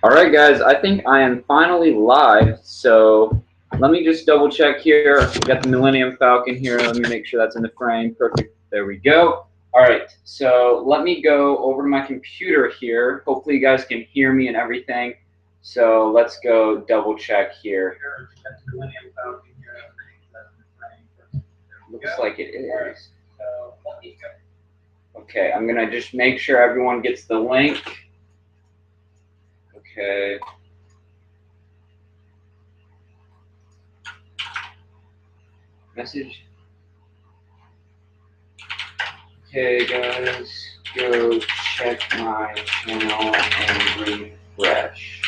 Alright guys, I think I am finally live, so let me just double check here. We got the Millennium Falcon here. Let me make sure that's in the frame. Perfect. There we go. Alright, so let me go over to my computer here. Hopefully you guys can hear me and everything. So let's go double check here. Looks like it is. Okay, I'm gonna just make sure everyone gets the link. Okay. Message. Okay, guys, go check my channel and refresh.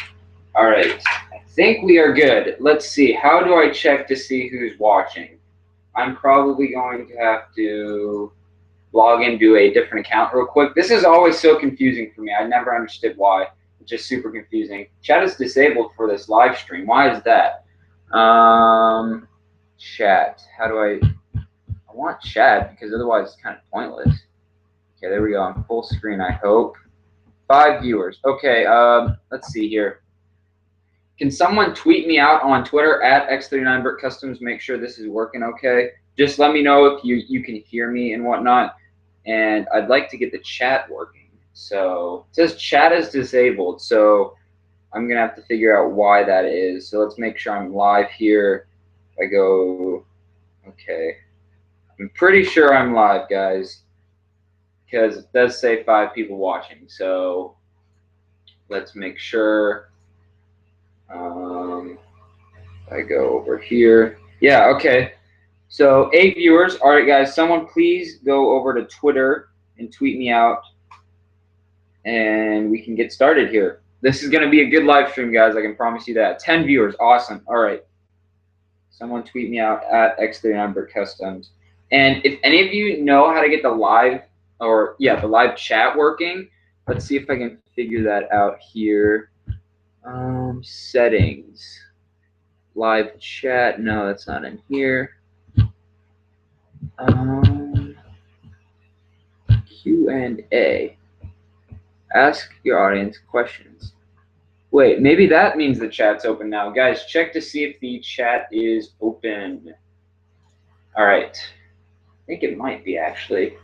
All right, I think we are good. Let's see. How do I check to see who's watching? I'm probably going to have to log into a different account real quick. This is always so confusing for me. I never understood why. It's just super confusing. Chat is disabled for this live stream. Why is that? Chat. How do I want chat because otherwise it's kind of pointless. Okay, there we go. On full screen, I hope. 5 viewers. Okay, let's see here. Can someone tweet me out on Twitter at x39brickcustoms? Make sure this is working okay. Just let me know if you can hear me and whatnot. And I'd like to get the chat working. So it says chat is disabled, so I'm gonna have to figure out why that is. So let's make sure I'm live here. I go, okay. I'm pretty sure I'm live, guys, because it does say 5 people watching. So let's make sure. I go over here. Yeah, okay. So 8 viewers. All right, guys, someone please go over to Twitter and tweet me out, and we can get started here. This is going to be a good live stream, guys. I can promise you that. 10 viewers. Awesome. All right. Someone tweet me out at x39brickcustoms. And if any of you know how to get the live the live chat working, let's see if I can figure that out here. Settings. Live chat. No, that's not in here. Q&A. Ask your audience questions. Wait, maybe that means the chat's open now. Guys, check to see if the chat is open. All right. I think it might be, actually.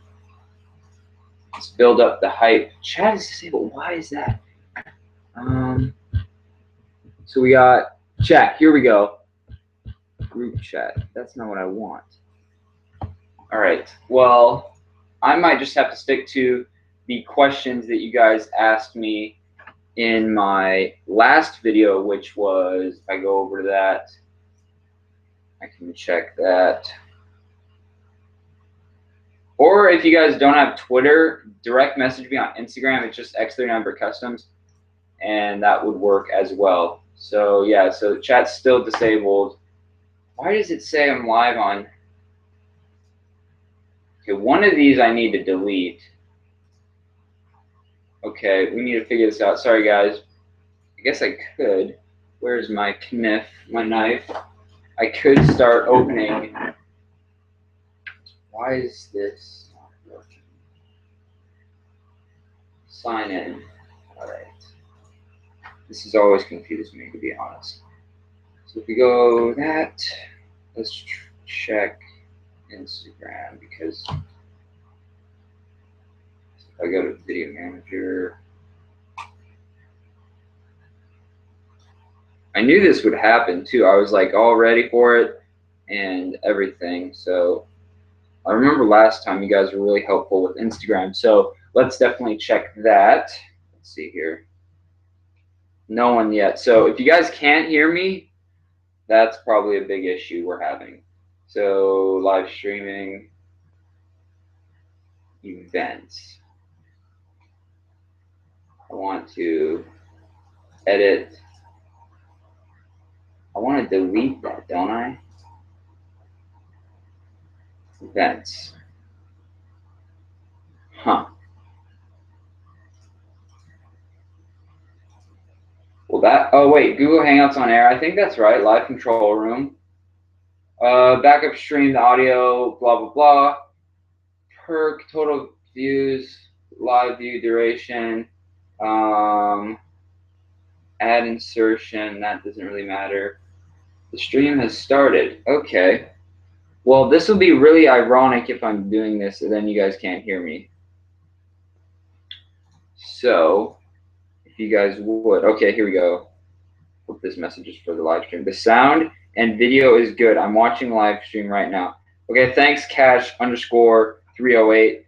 Let's build up the hype. Chat is disabled. Why is that? So we got chat. Here we go. Group chat. That's not what I want. All right. Well, I might just have to stick to the questions that you guys asked me in my last video, which was, if I go over to that, I can check that. Or if you guys don't have Twitter, direct message me on Instagram. It's just x39brickcustoms, and that would work as well. So yeah, so chat's still disabled. Why does it say I'm live on? Okay, one of these I need to delete. Okay, we need to figure this out. Sorry, guys. I guess I could. Where's my knife? My knife. I could start opening. Why is this not working? Sign in. All right. This has always confused me, to be honest. So if we go that, let's check Instagram, because if I go to Video Manager, I knew this would happen too. I was like all ready for it and everything. So I remember last time you guys were really helpful with Instagram. So let's definitely check that. Let's see here. No one yet. So if you guys can't hear me, that's probably a big issue we're having. So live streaming, events. I want to edit. I want to delete that, don't I? Events. Huh. Well, that, oh wait, Google Hangouts on air. I think that's right. Live control room. Backup stream, the audio, blah, blah, blah. Perk, total views, live view duration. Add insertion, that doesn't really matter. The stream has started. Okay. Well, this will be really ironic if I'm doing this and then you guys can't hear me. So, if you guys would. Okay, here we go. Hope this message is for the live stream. The sound and video is good. I'm watching live stream right now. Okay, thanks, Cash_308.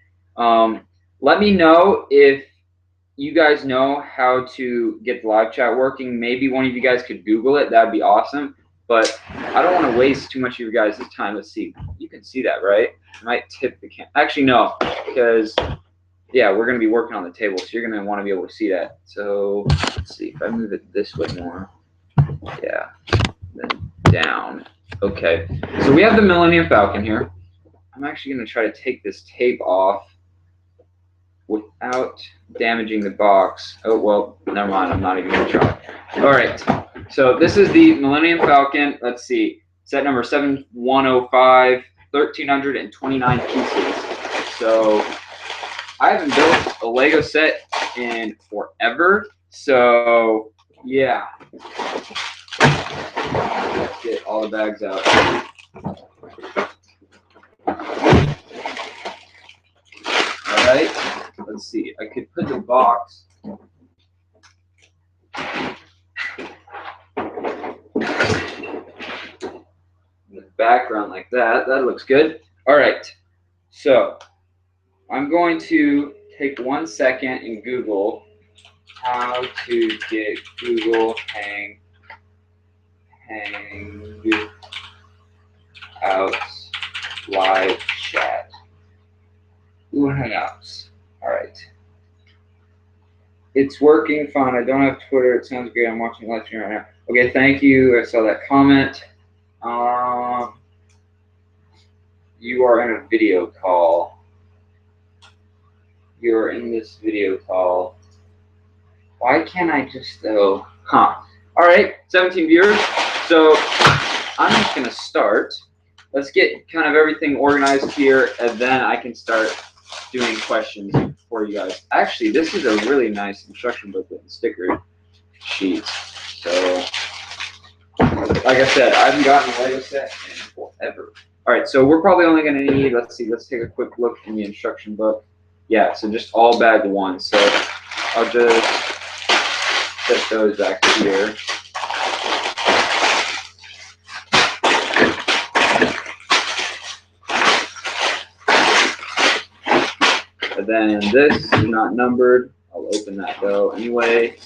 Let me know if you guys know how to get the live chat working. Maybe one of you guys could Google it. That'd be awesome. But I don't want to waste too much of your guys' time. Let's see. You can see that, right? I might tip the camera. Actually, no, because, yeah, we're going to be working on the table, so you're going to want to be able to see that. So let's see. If I move it this way more. Yeah. Then down. Okay. So we have the Millennium Falcon here. I'm actually going to try to take this tape off without damaging the box. Oh, well, never mind. I'm not even going to try. All right. So this is the Millennium Falcon. Let's see. Set number 7105, 1,329 pieces. So I haven't built a Lego set in forever. So, yeah. Let's get all the bags out. All right. Let's see. I could put the box in the background like that. That looks good. All right. So I'm going to take 1 second and Google how to get Google Hangouts live chat. Google Hangouts. All right. It's working fine. I don't have Twitter. It sounds great. I'm watching live stream right now. Okay, thank you. I saw that comment. You are in a video call. You're in this video call. Why can't I just though? Huh. All right, 17 viewers. So I'm just gonna start. Let's get kind of everything organized here, and then I can start doing questions for you guys. Actually, this is a really nice instruction booklet and sticker sheets. So, like I said, I haven't gotten a Lego set in forever. All right, so we're probably only gonna need, let's see, let's take a quick look in the instruction book. Yeah, so just all bag one. So I'll just set those back here. And then this is not numbered. I'll open that though anyway.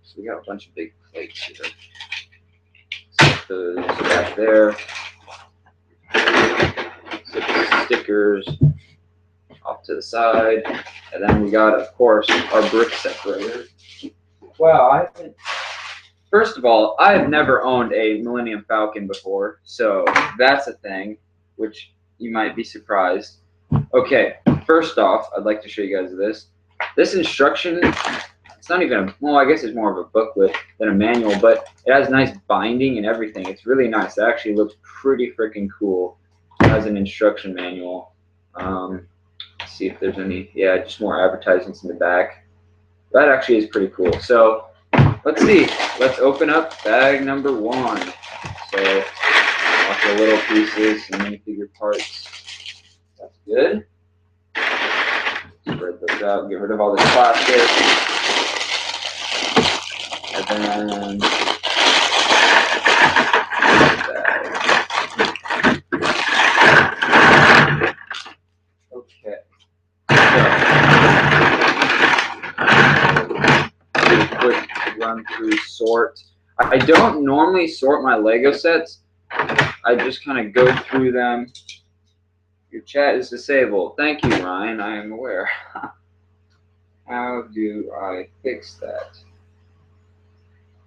So we got a bunch of big plates here. Set those back there. Set the stickers off to the side. And then we got, of course, our brick separator. Wow, first of all, I have never owned a Millennium Falcon before, so that's a thing, which you might be surprised. Okay, first off, I'd like to show you guys this. This instruction, it's not even a, well, I guess it's more of a booklet than a manual, but it has nice binding and everything. It's really nice. It actually looks pretty freaking cool. It has an instruction manual. Let's see if there's any, yeah, just more advertisements in the back. That actually is pretty cool. So let's see. Let's open up bag number one. So lots of little pieces, some minifigure parts. That's good. Spread those out. Get rid of all this plastic. And then okay. So quick run through sort. I don't normally sort my Lego sets. I just kind of go through them. Your chat is disabled. Thank you, Ryan. I am aware. How do I fix that?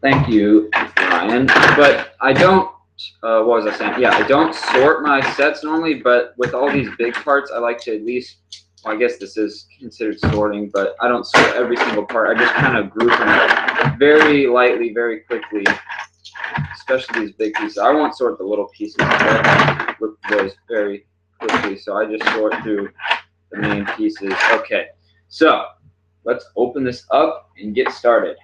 Thank you, Ryan. But I don't, what was I saying? Yeah, I don't sort my sets normally, but with all these big parts, I like to at least, well, I guess this is considered sorting, but I don't sort every single part. I just kind of group them very lightly, very quickly, especially these big pieces. I won't sort the little pieces, but look at those very quickly, so I just sort through the main pieces. Okay, so let's open this up and get started.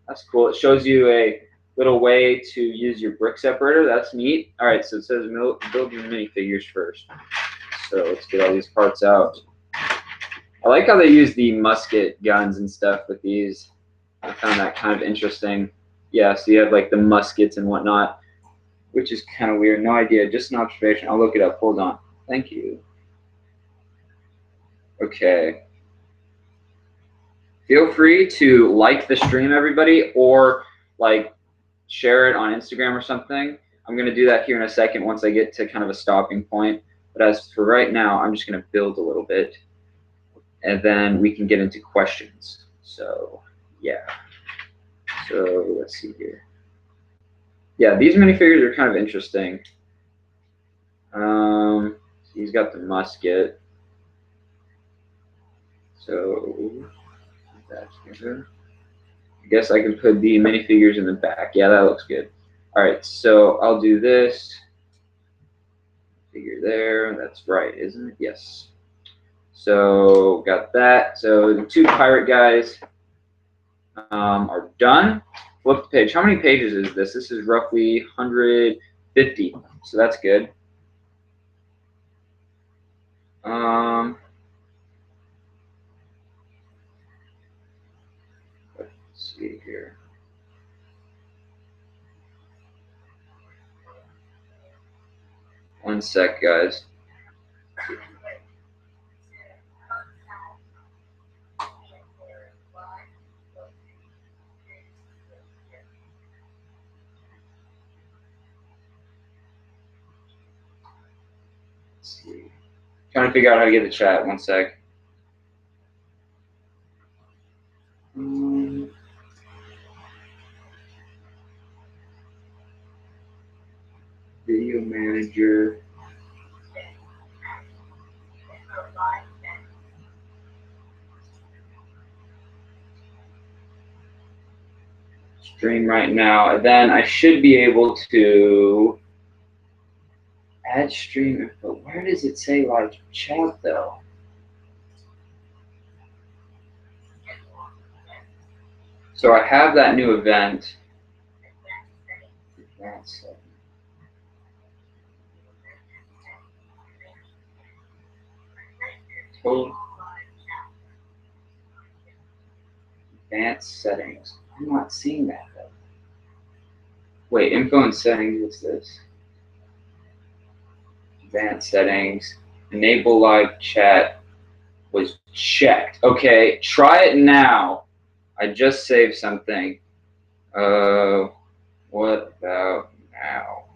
That's cool. It shows you a little way to use your brick separator. That's neat. All right, so it says build your minifigures first. So let's get all these parts out. I like how they use the musket guns and stuff with these. I found that kind of interesting. Yeah, so you have like the muskets and whatnot, which is kind of weird. No idea, just an observation. I'll look it up. Hold on. Thank you. Okay. Feel free to like the stream, everybody, or like share it on Instagram or something. I'm going to do that here in a second once I get to kind of a stopping point. But as for right now, I'm just going to build a little bit, and then we can get into questions. So, yeah. So, let's see here. Yeah, these minifigures are kind of interesting. He's got the musket. So, that's good. I guess I can put the minifigures in the back. Yeah, that looks good. All right, so I'll do this. Figure there. That's right, isn't it? Yes. So got that. So the two pirate guys are done. Flip the page. How many pages is this? This is roughly 150. So that's good. Let's see here. One sec, guys. Let's see. Trying to figure out how to get the chat. One sec. Video manager. Stream right now, and then I should be able to add stream info. Where does it say live chat though? So I have that new event. That's it. Total advanced settings. I'm not seeing that though. Wait, info and settings. What's this? Advanced settings. Enable live chat was checked. Okay, try it now. I just saved something. What about now?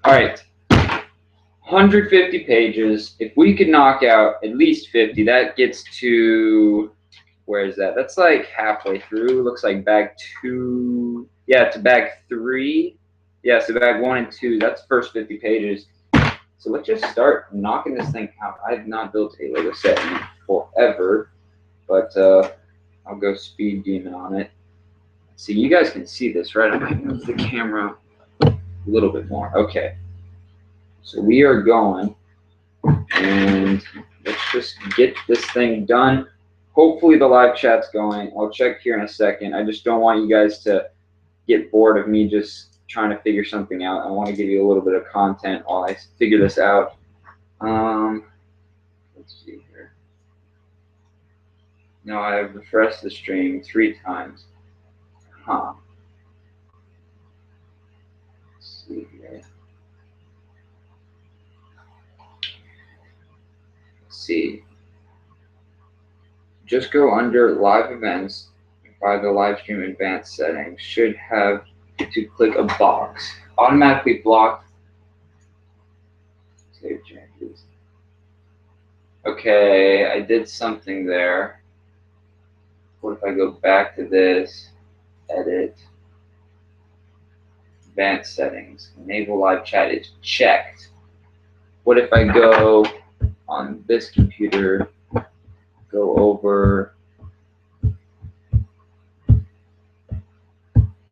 All right. 150 pages. If we could knock out at least 50, that gets to, where is that? That's like halfway through. Looks like bag 2. Yeah, to bag 3. Yeah, so bag 1 and 2. That's the first 50 pages. So let's just start knocking this thing out. I've not built a Lego set in forever, but I'll go speed demon on it. See, you guys can see this, right? I might move the camera a little bit more. Okay. So we are going, and let's just get this thing done. Hopefully the live chat's going. I'll check here in a second. I just don't want you guys to get bored of me just trying to figure something out. I want to give you a little bit of content while I figure this out. Let's see here. No, I've refreshed the stream 3 times. Huh. Let's see here. Let's see. Just go under live events by the live stream advanced settings. Should have to click a box. Automatically blocked. Save changes. Okay, I did something there. What if I go back to this, edit, advanced settings, enable live chat is checked. What if I go on this computer, go over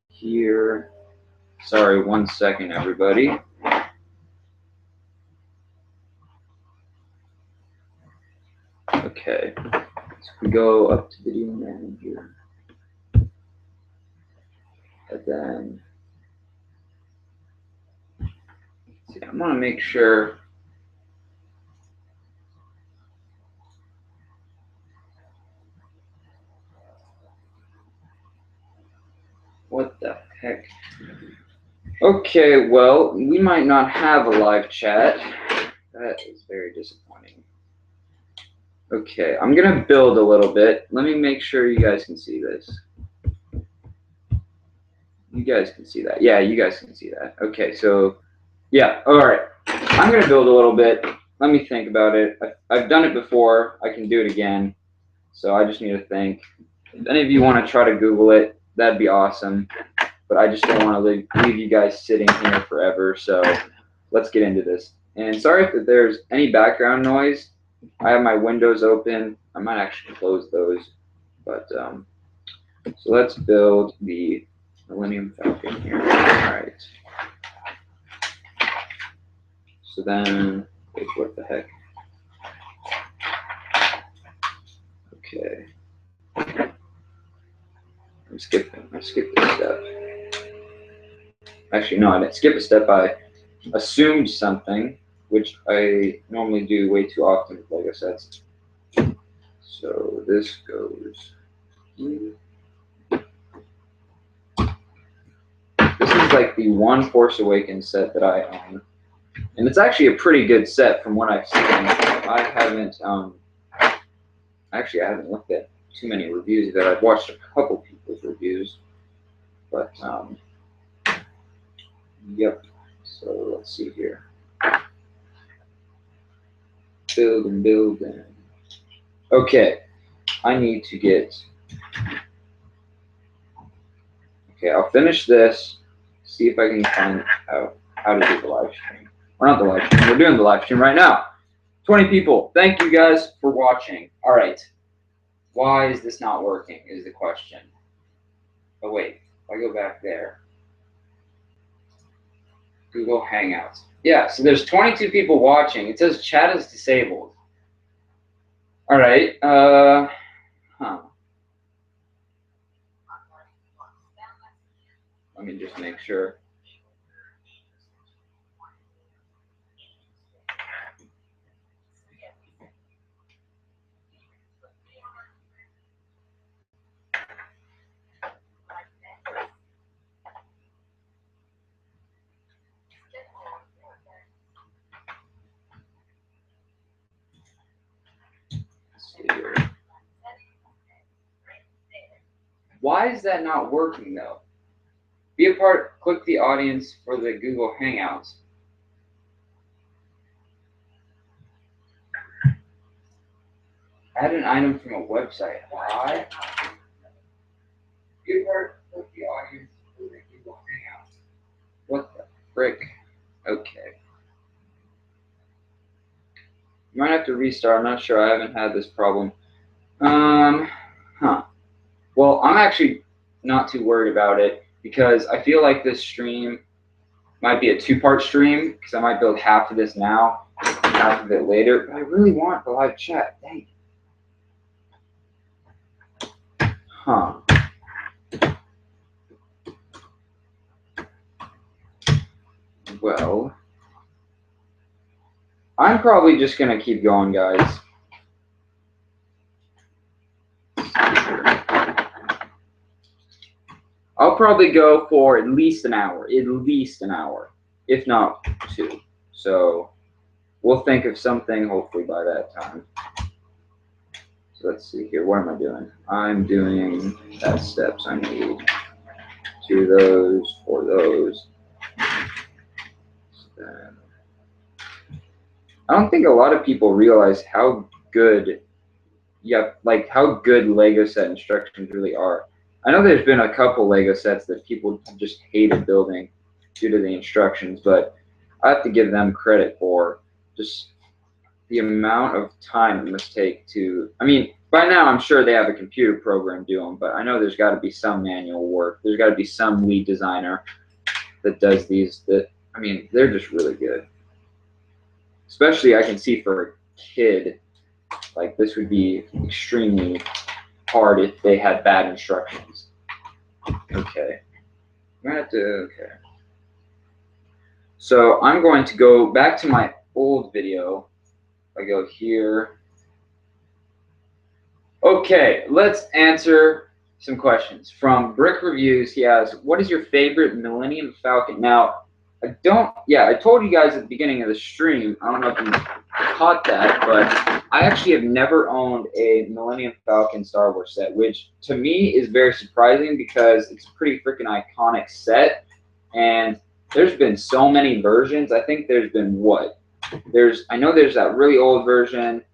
here. Sorry, 1 second, everybody. Okay, if we go up to Video Manager, and then see, I want to make sure. What the heck? Okay, well, we might not have a live chat. That is very disappointing. Okay, I'm gonna build a little bit. Let me make sure you guys can see this. You guys can see that. Yeah, you guys can see that. Okay, so yeah, all right. I'm gonna build a little bit. Let me think about it. I've done it before. I can do it again. So I just need to think. If any of you want to try to Google it, that'd be awesome. But I just don't want to leave you guys sitting here forever. So let's get into this. And sorry if there's any background noise. I have my windows open. I might actually close those. But so let's build the Millennium Falcon here. All right. So then, wait, what the heck? Okay. I skipped this step. Actually, no, I didn't skip a step. I assumed something, which I normally do way too often with Lego sets. So this goes here. This is like the one Force Awakens set that I own. And it's actually a pretty good set from what I've seen. I haven't looked at too many reviews of it. I've watched a couple people's reviews. But yep. So let's see here. Build and build and okay. I need to get okay, I'll finish this, see if I can find out how to do the live stream. Or not the live stream, we're doing the live stream right now. 20 people. Thank you guys for watching. All right. Why is this not working is the question. Oh, wait. If I go back there. Google Hangouts. Yeah, so there's 22 people watching. It says chat is disabled. All right. Let me just make sure. Why is that not working though? Be a part, click the audience for the Google Hangouts. Add an item from a website. Why? Be a part, click the audience for the Google Hangouts. What the frick? Okay. You might have to restart. I'm not sure. I haven't had this problem. Well, I'm actually not too worried about it because I feel like this stream might be a two-part stream because I might build half of this now and half of it later. But I really want the live chat. Dang. Well, I'm probably just going to keep going, guys. I'll probably go for at least an hour, if not 2. So we'll think of something hopefully by that time. So let's see here. What am I doing? I'm doing that steps. I need 2 of those, 4 of those. I don't think a lot of people realize how good, how good Lego set instructions really are. I know there's been a couple Lego sets that people just hated building due to the instructions, but I have to give them credit for just the amount of time it must take to, I mean, by now I'm sure they have a computer program do them, but I know there's got to be some manual work. There's got to be some lead designer that does these that, I mean, they're just really good. Especially I can see for a kid, Like, this would be extremely hard if they had bad instructions. Okay. I'm gonna have to, okay. So I'm going to go back to my old video. I go here. Okay, let's answer some questions. From Brick Reviews, he asks, what is your favorite Millennium Falcon? Now, I told you guys at the beginning of the stream, I don't know if you caught that, but I actually have never owned a Millennium Falcon Star Wars set, which to me is very surprising because it's a pretty freaking iconic set, and there's been so many versions. I think there's been what? I know there's that really old version.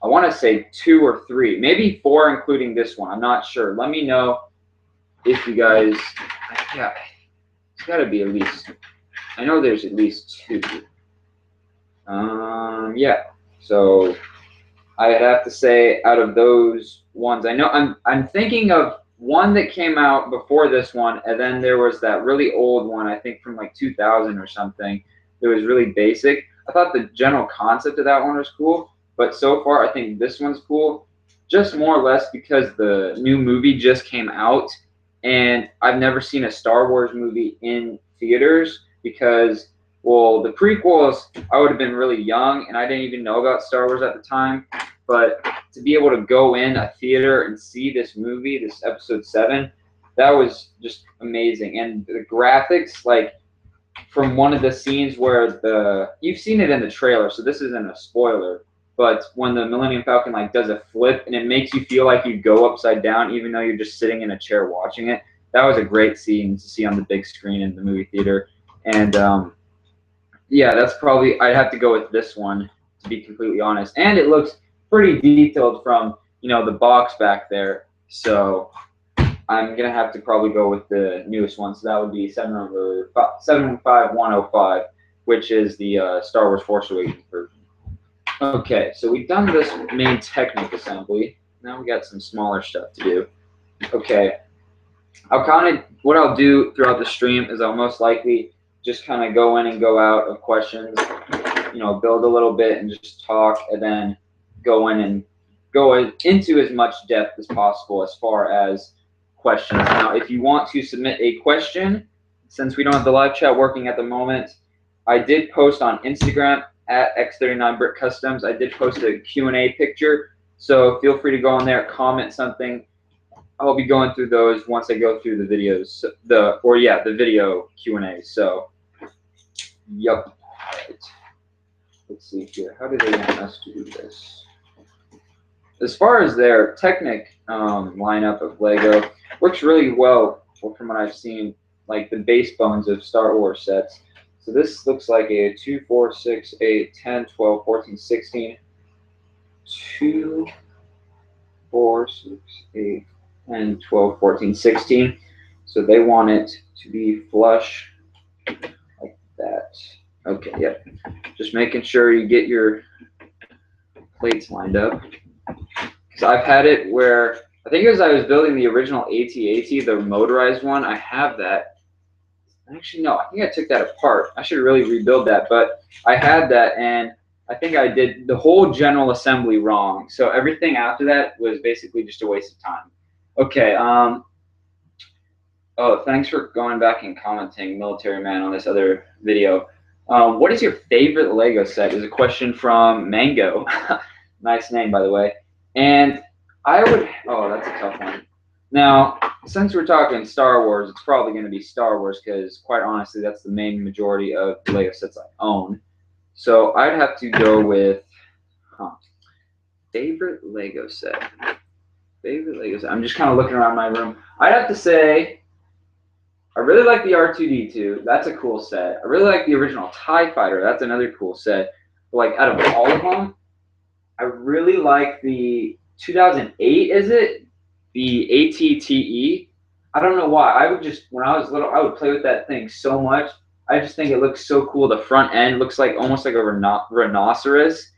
I want to say 2 or 3, maybe 4, including this one. I'm not sure. Let me know if you guys. Yeah, it's got to be at least. I know there's at least 2. Yeah. So I'd have to say out of those ones, I know I'm thinking of one that came out before this one, and then there was that really old one, I think from like 2000 or something. It was really basic. I thought the general concept of that one was cool. But so far, I think this one's cool, just more or less because the new movie just came out, and I've never seen a Star Wars movie in theaters because, well, the prequels, I would have been really young, and I didn't even know about Star Wars at the time. But to be able to go in a theater and see this movie, this Episode 7, that was just amazing. And the graphics, like, from one of the scenes where you've seen it in the trailer, so this isn't a spoiler. But when the Millennium Falcon like does a flip and it makes you feel like you go upside down, even though you're just sitting in a chair watching it, that was a great scene to see on the big screen in the movie theater. And yeah, that's probably, I'd have to go with this one, to be completely honest. And it looks pretty detailed from, the box back there. So I'm gonna have to probably go with the newest one. So that would be 75105, which is the Star Wars Force Awakens version. Okay, so we've done this main Technic assembly. Now we got some smaller stuff to do. Okay, what I'll do throughout the stream is I'll most likely just kind of go in and go out of questions, build a little bit and just talk, and then go in and go into as much depth as possible as far as questions. Now, if you want to submit a question, since we don't have the live chat working at the moment, I did post on Instagram at X39BrickCustoms. I did post a Q&A picture, so feel free to go on there, comment something. I'll be going through those once I go through the videos, the video Q&A. So, yep. All right. Let's see here. How do they want us to do this? As far as their Technic lineup of Lego, works really well from what I've seen, like the base bones of Star Wars sets. So this looks like a 2, 4, 6, 8, 10, 12, 14, 16. 2, 4, 6, 8, 10, 12, 14, 16. So they want it to be flush like that. Okay, yep. Just making sure you get your plates lined up. Because I've had it where, I think as I was building the original AT-AT, the motorized one, I have that. Actually, no, I think I took that apart. I should really rebuild that, but I had that, and I think I did the whole general assembly wrong. So everything after that was basically just a waste of time. Okay. Oh, thanks for going back and commenting, Military Man, on this other video. What is your favorite Lego set? Is a question from Mango. Nice name, by the way. And I would. Oh, that's a tough one. Now, since we're talking Star Wars, it's probably going to be Star Wars because, quite honestly, that's the main majority of the Lego sets I own. So I'd have to go with favorite Lego set. Favorite Lego set. I'm just kind of looking around my room. I'd have to say I really like the R2-D2. That's a cool set. I really like the original TIE Fighter. That's another cool set. But like out of all of them, I really like the 2008. Is it? The ATTE. I don't know why. I would just, when I was little, I would play with that thing so much. I just think it looks so cool. The front end looks like almost like a rhinoceros,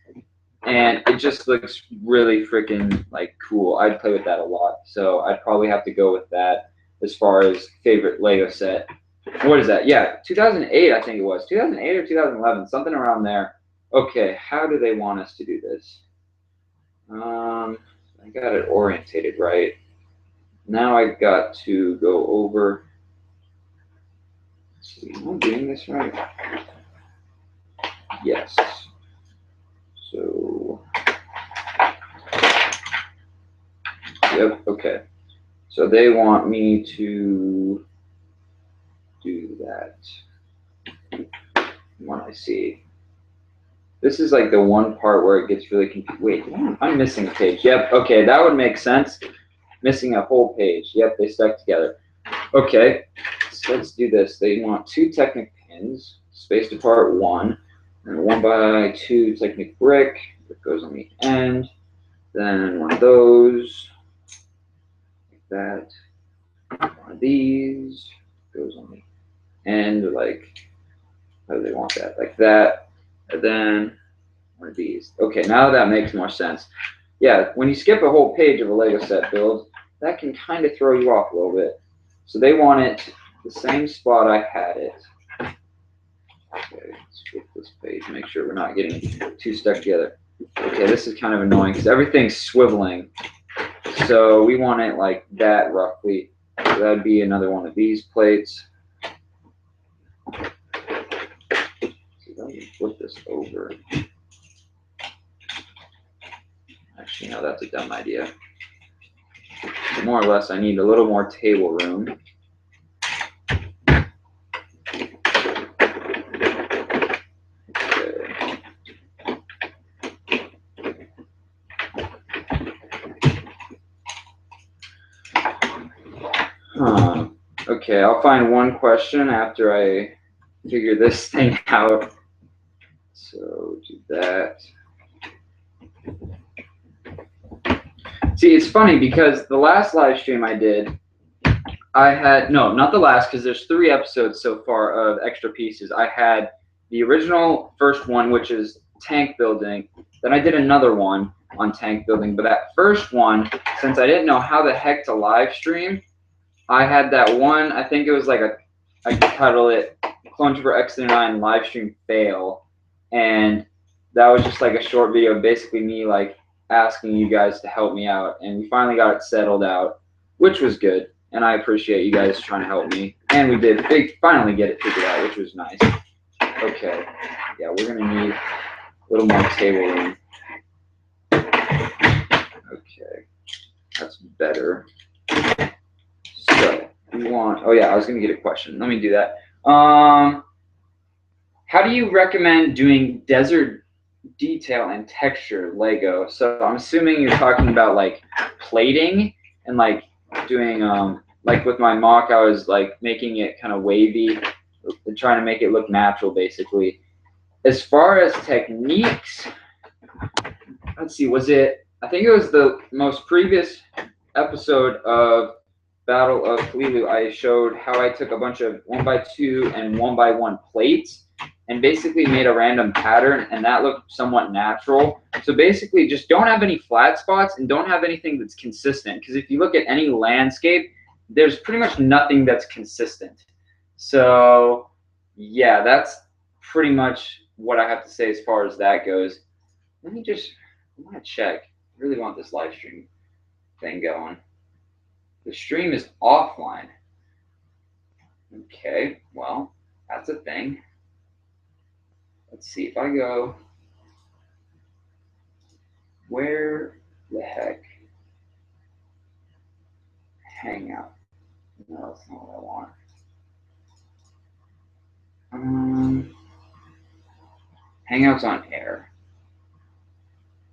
and it just looks really freaking like cool. I'd play with that a lot, so I'd probably have to go with that as far as favorite Lego set. What is that? Yeah, 2008, I think it was 2008 or 2011, something around there. Okay, how do they want us to do this? I got it orientated right. Now I got to go over. Let's see, am I doing this right? Yes. So, yep, okay. So they want me to do that. When I see. This is like the one part where it gets really confused. Wait, I'm missing a page. Yep, okay, that would make sense. Missing a whole page. Yep, they stuck together. Okay, so let's do this. They want 2 Technic pins, spaced apart 1, and 1x2 Technic brick that goes on the end. Then one of those, like that. One of these goes on the end, like, how do they want that? Like that. And then one of these. Okay, now that makes more sense. Yeah, when you skip a whole page of a Lego set build, that can kind of throw you off a little bit. So they want it the same spot I had it. Okay, skip this page, make sure we're not getting too stuck together. Okay, this is kind of annoying because everything's swiveling. So we want it like that roughly. So that would be another one of these plates. So let me flip this over. Actually, no, that's a dumb idea. So more or less, I need a little more table room. Okay, I'll find one question after I figure this thing out. So do that. See, it's funny because the last live stream I did, I had, no, not the last, because there's 3 episodes so far of extra pieces. I had the original first one, which is tank building. Then I did another one on tank building. But that first one, since I didn't know how the heck to live stream, I had that one, I think it was like a, I could title it Clone Trooper X39 live stream fail. And that was just like a short video, basically me like asking you guys to help me out. And we finally got it settled out, which was good. And I appreciate you guys trying to help me. And we did finally get it figured out, which was nice. Okay, yeah, we're gonna need a little more table room. Okay, that's better. So we want, oh yeah, I was gonna get a question. Let me do that. How do you recommend doing desert detail and texture Lego? So I'm assuming you're talking about like plating and like doing like with my mock, I was like making it kind of wavy, trying to make it look natural basically. As far as techniques, let's see, was it, I think it was the most previous episode of Battle of Kalilu, I showed how I took a bunch of 1x2 and 1x1 plates and basically made a random pattern, and that looked somewhat natural. So basically just don't have any flat spots and don't have anything that's consistent, because if you look at any landscape, there's pretty much nothing that's consistent. So yeah, that's pretty much what I have to say as far as that goes. Let me just, I want to check. I really want this live stream thing going. The stream is offline. Okay, well, that's a thing. Let's see if I go, where the heck? Hangout. No, that's not what I want. Hangouts on air.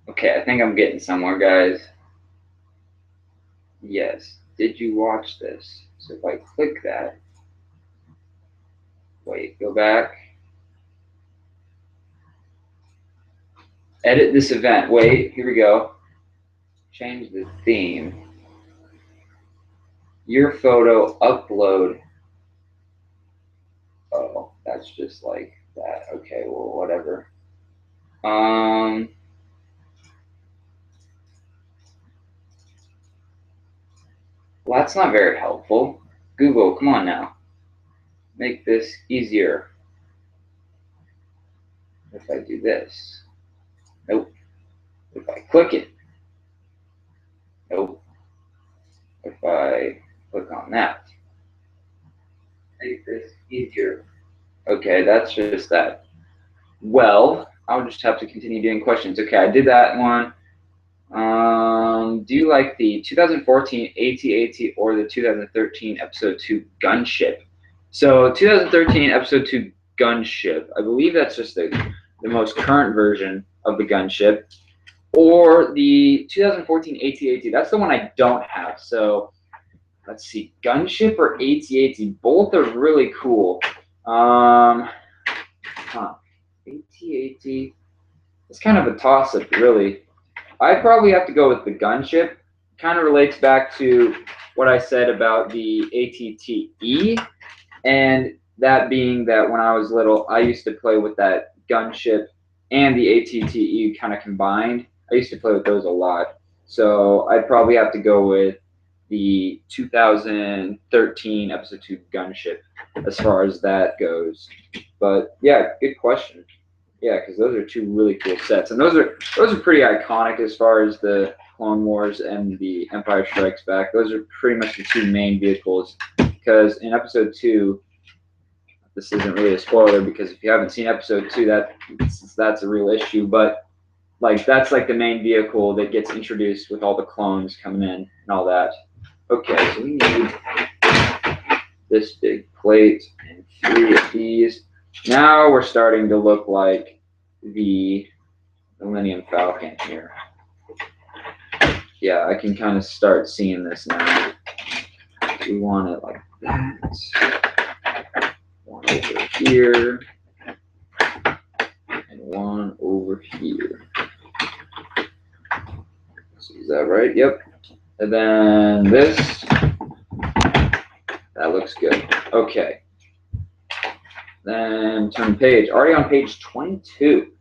Okay, I think I'm getting somewhere, guys. Yes. Did you watch this? So if I click that, wait, go back. Edit this event. Wait, here we go. Change the theme. Your photo, upload. Oh, that's just like that. Okay, well, whatever. Well, that's not very helpful. Google, come on now. Make this easier. If I do this. Nope. If I click it. Nope. If I click on that, make this easier. Okay, that's just that. Well, I'll just have to continue doing questions. Okay, I did that one. Do you like the 2014 AT-AT or the 2013 Episode 2 Gunship? So 2013 Episode 2 Gunship, I believe that's just the most current version of the Gunship. Or the 2014 AT-AT, that's the one I don't have. So let's see, Gunship or AT-AT, both are really cool. AT-AT, it's kind of a toss-up, really. I'd probably have to go with the Gunship. Kind of relates back to what I said about the ATTE, and that being that when I was little, I used to play with that Gunship and the ATTE kind of combined. I used to play with those a lot. So I'd probably have to go with the 2013 Episode 2 Gunship as far as that goes. But yeah, good question. Yeah, because those are two really cool sets, and those are pretty iconic as far as the Clone Wars and the Empire Strikes Back. Those are pretty much the two main vehicles. Because in Episode 2, this isn't really a spoiler because if you haven't seen Episode 2, that's a real issue. But like that's like the main vehicle that gets introduced with all the clones coming in and all that. Okay, so we need this big plate and 3 of these. Now we're starting to look like the Millennium Falcon here. Yeah, I can kind of start seeing this now. We want it like that. One over here. And one over here. So is that right? Yep. And then this. That looks good. Okay. Then turn page. Already on page 22.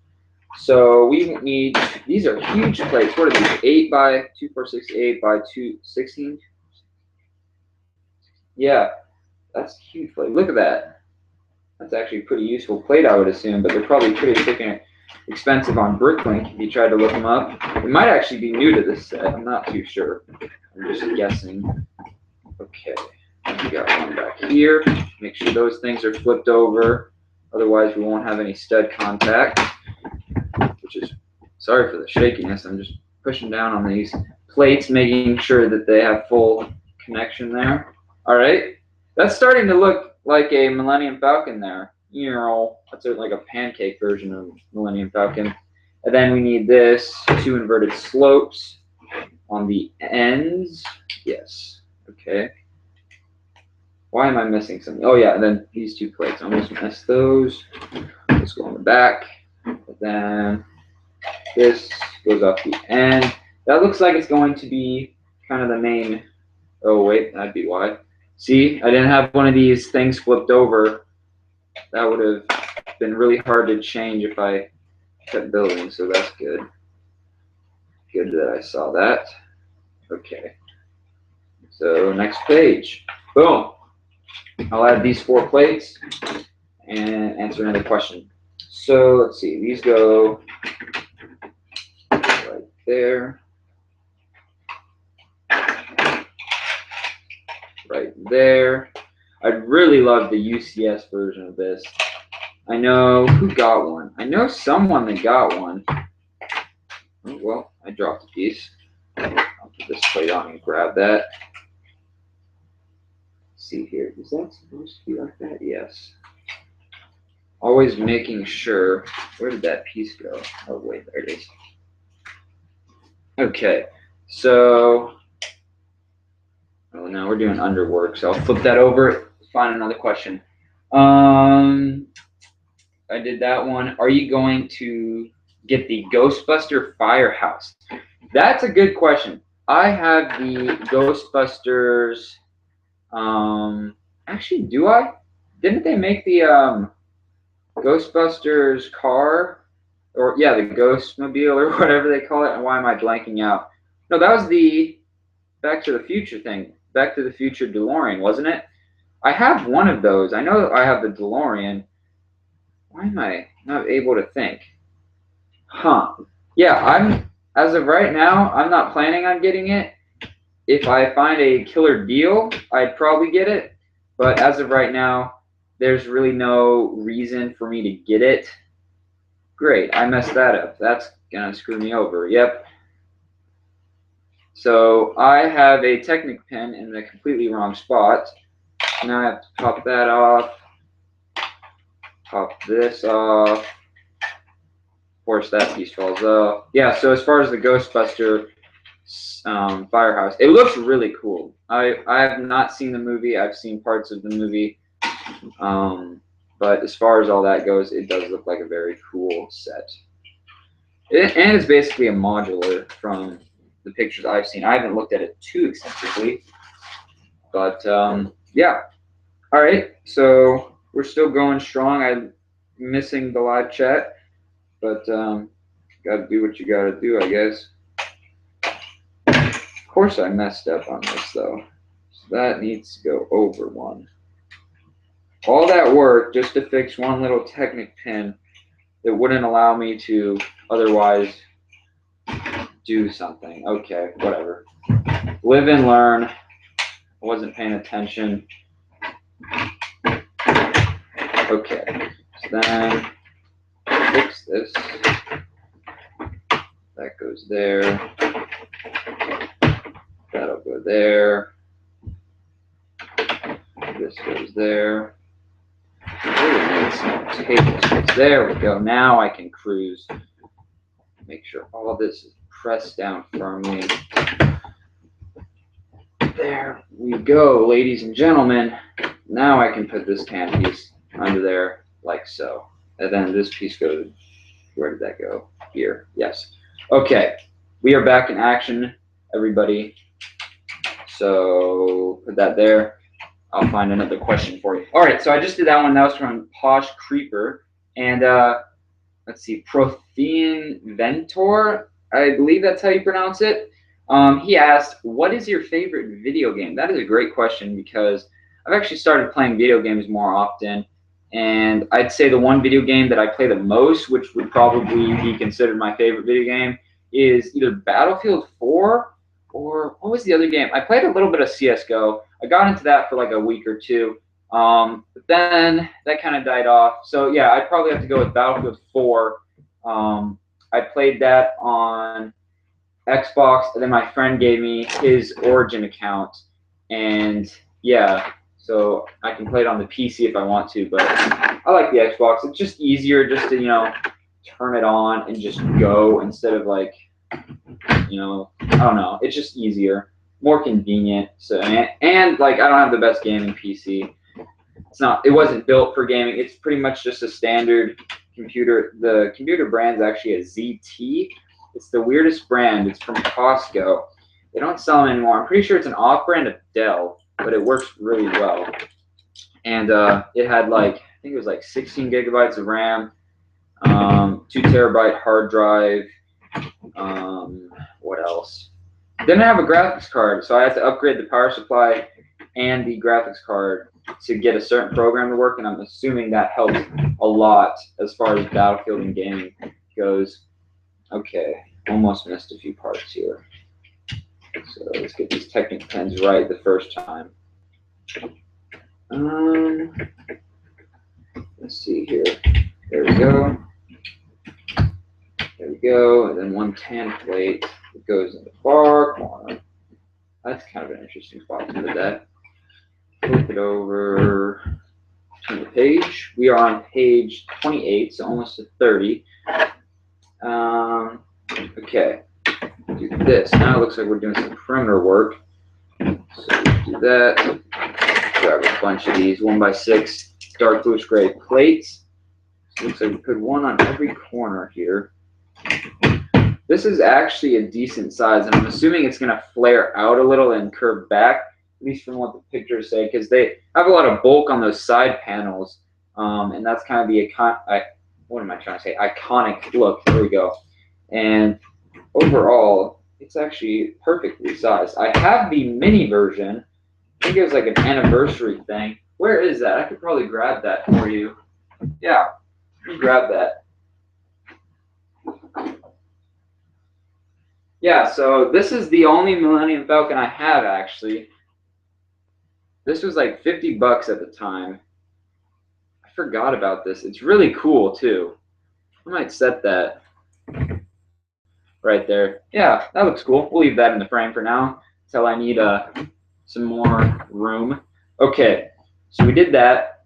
So we need, these are huge plates. What are these? 8 by 2468 by 216? Yeah, that's a huge plate. Look at that. That's actually a pretty useful plate, I would assume, but they're probably pretty freaking expensive on BrickLink if you try to look them up. It might actually be new to this set. I'm not too sure. I'm just guessing. Okay. We got one back here. Make sure those things are flipped over. Otherwise, we won't have any stud contact. Which is, sorry for the shakiness. I'm just pushing down on these plates, making sure that they have full connection there. All right. That's starting to look like a Millennium Falcon there. You know, that's like a pancake version of Millennium Falcon. And then we need this, 2 inverted slopes on the ends. Yes. Okay. Why am I missing something? Oh, yeah, and then these 2 plates. I almost missed those. Let's go on the back. And then this goes off the end. That looks like it's going to be kind of the main. Oh, wait, that'd be why. See, I didn't have one of these things flipped over. That would have been really hard to change if I kept building, so that's good. Good that I saw that. Okay. So next page. Boom. I'll add these 4 plates and answer another question. So let's see. These go right there. Right there. I'd really love the UCS version of this. I know who got one. I know someone that got one. Oh, well, I dropped a piece. I'll put this plate on and grab that. Let's see here. Is that supposed to be like that? Yes. Always making sure. Where did that piece go? Oh, wait, there it is. Okay, so oh, now we're doing underwork, so I'll flip that over, find another question. I did that one. Are you going to get the Ghostbuster Firehouse? That's a good question. I have the Ghostbusters. Actually, do I? Didn't they make the Ghostbusters car? Or, yeah, the Ghostmobile or whatever they call it. And why am I blanking out? No, that was the Back to the Future thing. Back to the Future DeLorean, wasn't it? I have one of those. I know I have the DeLorean. Why am I not able to think? Huh. Yeah, as of right now, I'm not planning on getting it. if I find a killer deal, I'd probably get it. But as of right now, there's really no reason for me to get it. Great, I messed that up. That's gonna screw me over. Yep. So I have a Technic pen in the completely wrong spot. Now I have to pop that off. Pop this off. Of course, that piece falls off. Yeah, so as far as the Ghostbuster Firehouse, it looks really cool. I have not seen the movie. I've seen parts of the movie. But as far as all that goes, it does look like a very cool set. And it's basically a modular from the pictures I've seen. I haven't looked at it too extensively. But yeah. All right, so we're still going strong. I'm missing the live chat. But got to do what you got to do, I guess. Of course I messed up on this, though. So that needs to go over one. All that work just to fix one little Technic pin that wouldn't allow me to otherwise do something. Okay, whatever. Live and learn. I wasn't paying attention. Okay, so then fix this. That goes there. That'll go there. This goes there. There we go. Now I can cruise. Make sure all this is pressed down firmly. There we go, ladies and gentlemen. Now I can put this can piece under there like so. And then this piece goes, where did that go? Here, yes. Okay, we are back in action, everybody. So put that there. I'll find another question for you. All right, so I just did that one. That was from Posh Creeper. And let's see, Prothean Ventor, I believe that's how you pronounce it. He asked, what is your favorite video game? That is a great question because I've actually started playing video games more often. And I'd say the one video game that I play the most, which would probably be considered my favorite video game, is either Battlefield 4 or what was the other game? I played a little bit of CSGO. I got into that for like a week or two. But then that kind of died off. So yeah, I'd probably have to go with Battlefield 4. I played that on Xbox, and then my friend gave me his Origin account. And yeah, so I can play it on the PC if I want to, but I like the Xbox. It's just easier just to, you know, turn it on and just go instead of like, you know, I don't know. It's just easier, more convenient. So and like I don't have the best gaming PC. It wasn't built for gaming. It's pretty much just a standard computer. The computer brand's actually a ZT. It's the weirdest brand. It's from Costco. They don't sell them anymore. I'm pretty sure it's an off-brand of Dell, but it works really well. And it had like, I think it was like 16 gigabytes of RAM, 2 terabyte hard drive. What else? Didn't have a graphics card, so I had to upgrade the power supply and the graphics card to get a certain program to work, and I'm assuming that helped a lot as far as Battlefield and gaming goes. Okay, almost missed a few parts here. So let's get these Technic pens right the first time. Let's see here. There we go. There we go. And then one tan plate that goes in the far corner. That's kind of an interesting spot to put that. Flip it over. Turn the page. We are on page 28, so almost to 30. Okay. Do this. Now it looks like we're doing some perimeter work. So we do that. Grab a bunch of these 1x6 dark bluish gray plates. So it looks like we put one on every corner here. This is actually a decent size, and I'm assuming it's going to flare out a little and curve back, at least from what the pictures say, because they have a lot of bulk on those side panels, and that's kind of the iconic look. There we go. And overall, it's actually perfectly sized. I have the mini version. I think it was like an anniversary thing. Where is that? I could probably grab that for you. Yeah, grab that. Yeah, so this is the only Millennium Falcon I have, actually. This was like 50 bucks at the time. I forgot about this. It's really cool, too. I might set that right there. Yeah, that looks cool. We'll leave that in the frame for now until I need some more room. Okay, so we did that.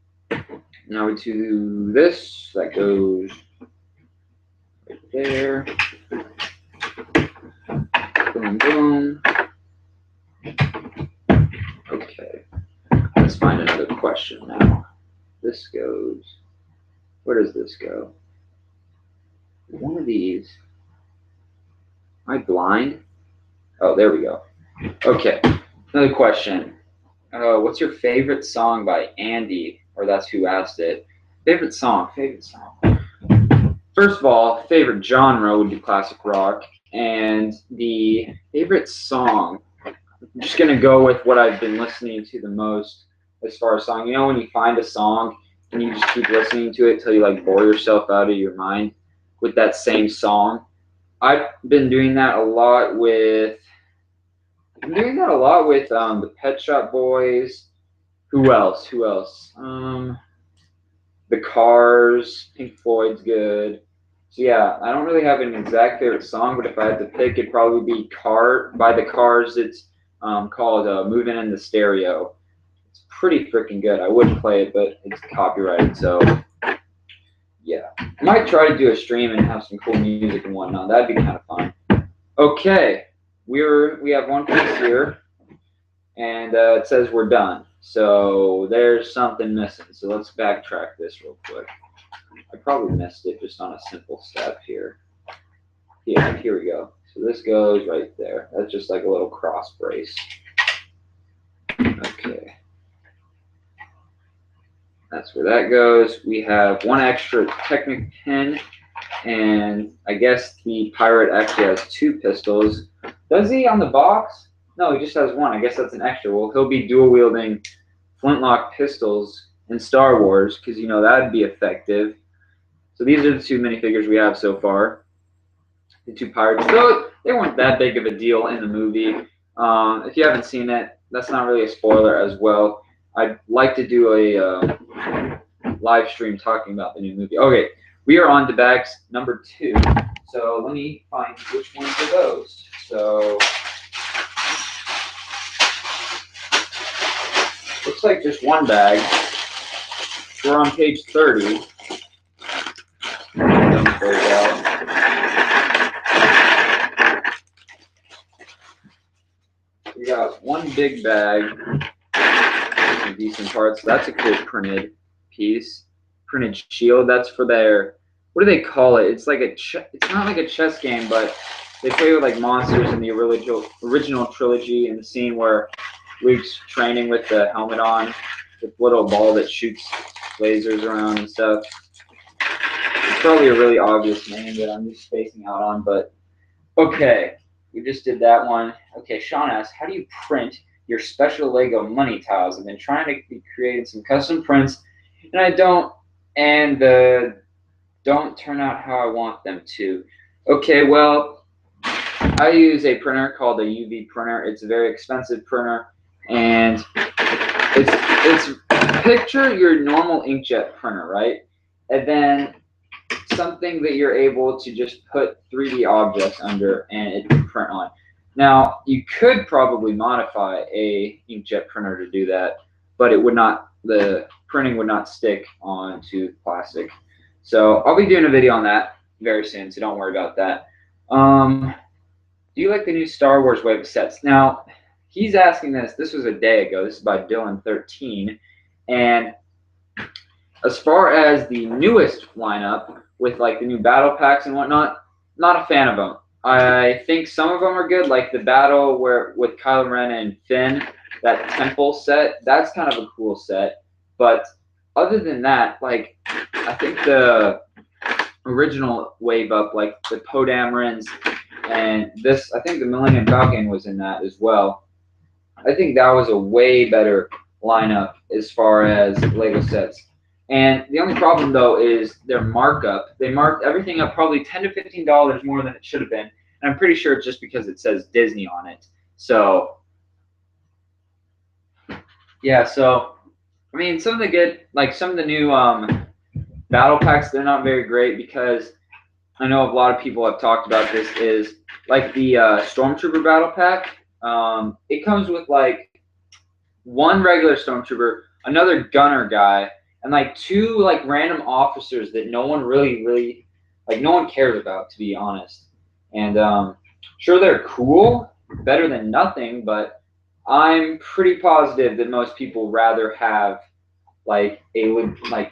Now we do this. That goes right there. Boom, boom. Okay, let's find another question now. This goes, where does this go? One of these. Am I blind? Oh, there we go. Okay, another question. What's your favorite song by Andy? Or that's who asked it. Favorite song, favorite song. First of all, favorite genre would be classic rock. And the favorite song, I'm just going to go with what I've been listening to the most as far as song. You know when you find a song and you just keep listening to it till you like bore yourself out of your mind with that same song? I've been doing that a lot with the Pet Shop Boys. Who else? Who else? The Cars. Pink Floyd's good. So yeah, I don't really have an exact favorite song, but if I had to pick, it'd probably be "Car" by the Cars. It's called "Moving in the Stereo." It's pretty freaking good. I would play it, but it's copyrighted, so yeah. I might try to do a stream and have some cool music and whatnot. That'd be kind of fun. Okay, we have one piece here, and it says we're done. So there's something missing. So let's backtrack this real quick. I probably missed it just on a simple step here. Yeah, here we go. So this goes right there. That's just like a little cross brace. Okay. That's where that goes. We have one extra Technic pin, and I guess the pirate actually has two pistols. Does he on the box? No, he just has one. I guess that's an extra. Well, he'll be dual wielding flintlock pistols in Star Wars because you know that'd be effective. So these are the two minifigures we have so far. The two pirates. So they weren't that big of a deal in the movie. If you haven't seen it, that's not really a spoiler as well. I'd like to do a live stream talking about the new movie. Okay, we are on to bags number 2. So let me find which ones are those. So looks like just one bag. We're on page 30. We got one big bag, some decent parts. That's a cool printed piece, printed shield. That's for their, what do they call it? It's like it's not like a chess game, but they play with like monsters in the original trilogy. In the scene where Luke's training with the helmet on, with the little ball that shoots lasers around and stuff. It's probably a really obvious name that I'm just spacing out on, but okay. We just did that one. Okay, Sean asks, how do you print your special Lego money tiles? I've been trying to be creating some custom prints, and don't turn out how I want them to. Okay, well, I use a printer called a UV printer. It's a very expensive printer, and it's picture your normal inkjet printer, right? And then something that you're able to just put 3D objects under and it can print on. Now, you could probably modify a inkjet printer to do that, but it would not, the printing would not stick onto plastic. So I'll be doing a video on that very soon, so don't worry about that. Do you like the new Star Wars wave of sets? Now, he's asking this. This was a day ago. This is by Dylan13. And as far as the newest lineup, with like the new battle packs and whatnot, not a fan of them. I think some of them are good, like the battle with Kylo Ren and Finn, that temple set. That's kind of a cool set. But other than that, like I think the original wave up, like the Poe Damerons and this, I think the Millennium Falcon was in that as well. I think that was a way better lineup as far as Lego sets. And the only problem, though, is their markup. They marked everything up probably $10 to $15 more than it should have been. and I'm pretty sure it's just because it says Disney on it. So yeah, so I mean, some of the good, like some of the new battle packs, they're not very great because I know a lot of people have talked about this, is like the Stormtrooper battle pack. It comes with like one regular Stormtrooper, another gunner guy, and like two like random officers that no one really like no one cares about, to be honest. And sure, they're cool, better than nothing, but I'm pretty positive that most people rather have like a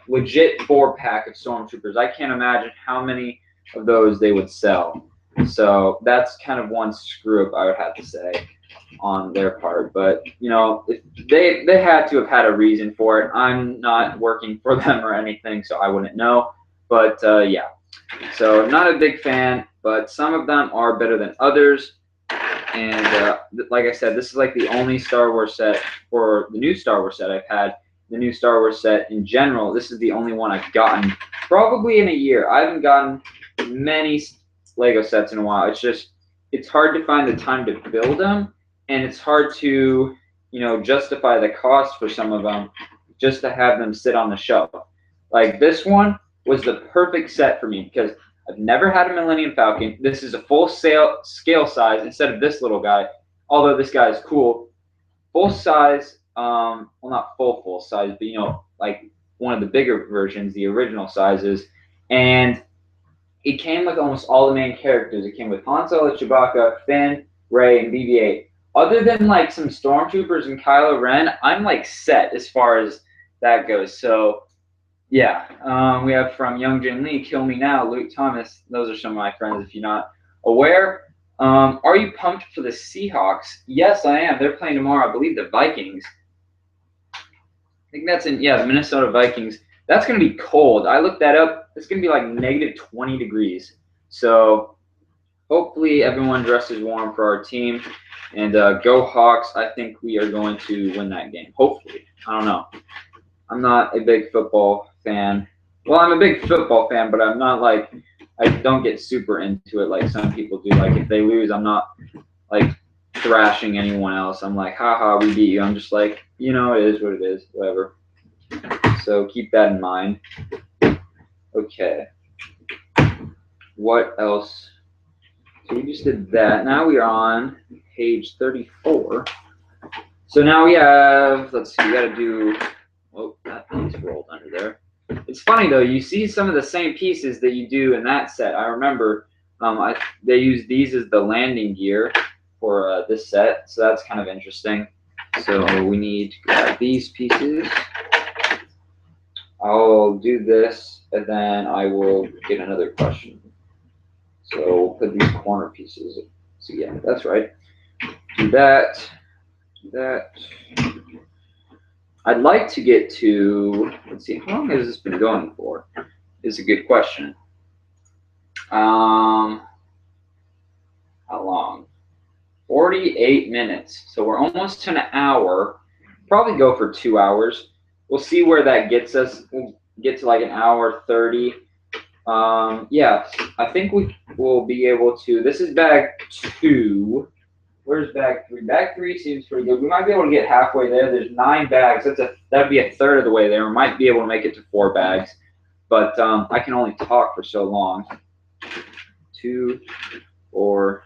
legit 4-pack of Stormtroopers. I can't imagine how many of those they would sell. So that's kind of one screw up I would have to say on their part. But you know, if they had to have had a reason for it. I'm not working for them or anything, so I wouldn't know. But yeah, so not a big fan, but some of them are better than others. And like I said, this is like the only Star Wars set, or the new Star Wars set I've had. The new Star Wars set in general, this is the only one I've gotten probably in a year. I haven't gotten many Lego sets in a while. It's just, it's hard to find the time to build them, and it's hard to, you know, justify the cost for some of them just to have them sit on the shelf. Like this one was the perfect set for me because I've never had a Millennium Falcon. This is a full scale size instead of this little guy, although this guy is cool. Full size, well, not full size, but you know, like one of the bigger versions, the original sizes. And it came with almost all the main characters. It came with Han Solo, Chewbacca, Finn, Rey, and BB-8. Other than like some Stormtroopers and Kylo Ren, I'm like set as far as that goes. So yeah, we have from Young Jin Lee, Kill Me Now, Luke Thomas. Those are some of my friends if you're not aware. Are you pumped for the Seahawks? Yes, I am. They're playing tomorrow. I believe the Vikings. I think that's in, yeah, the Minnesota Vikings. That's going to be cold. I looked that up. It's going to be like negative 20 degrees. So hopefully everyone dresses warm for our team. And go Hawks. I think we are going to win that game. Hopefully. I don't know. I'm not a big football fan. Well, I'm a big football fan, but I'm not like, I don't get super into it like some people do. Like if they lose, I'm not like thrashing anyone else. I'm like, haha, we beat you. I'm just like, you know, it is what it is, whatever. So keep that in mind. Okay. What else? So we just did that. Now we are on page 34. So now we have, let's see, we got to do, oh, that piece rolled under there. It's funny though, you see some of the same pieces that you do in that set. I remember they use these as the landing gear for this set, so that's kind of interesting. So we need to grab these pieces. I'll do this, and then I will get another question. So we'll put these corner pieces. So yeah, that's right. Do that. Do that. I'd like to get to, let's see, how long has this been going for? Is a good question. How long? 48 minutes. So we're almost to an hour. Probably go for 2 hours. We'll see where that gets us. We'll get to like an hour 30. Yeah, I think we will be able to. This is bag 2. Where's bag 3? Bag 3 seems pretty good. We might be able to get halfway there. There's 9 bags. That'd be a third of the way there. We might be able to make it to 4 bags, but I can only talk for so long. 2, 4,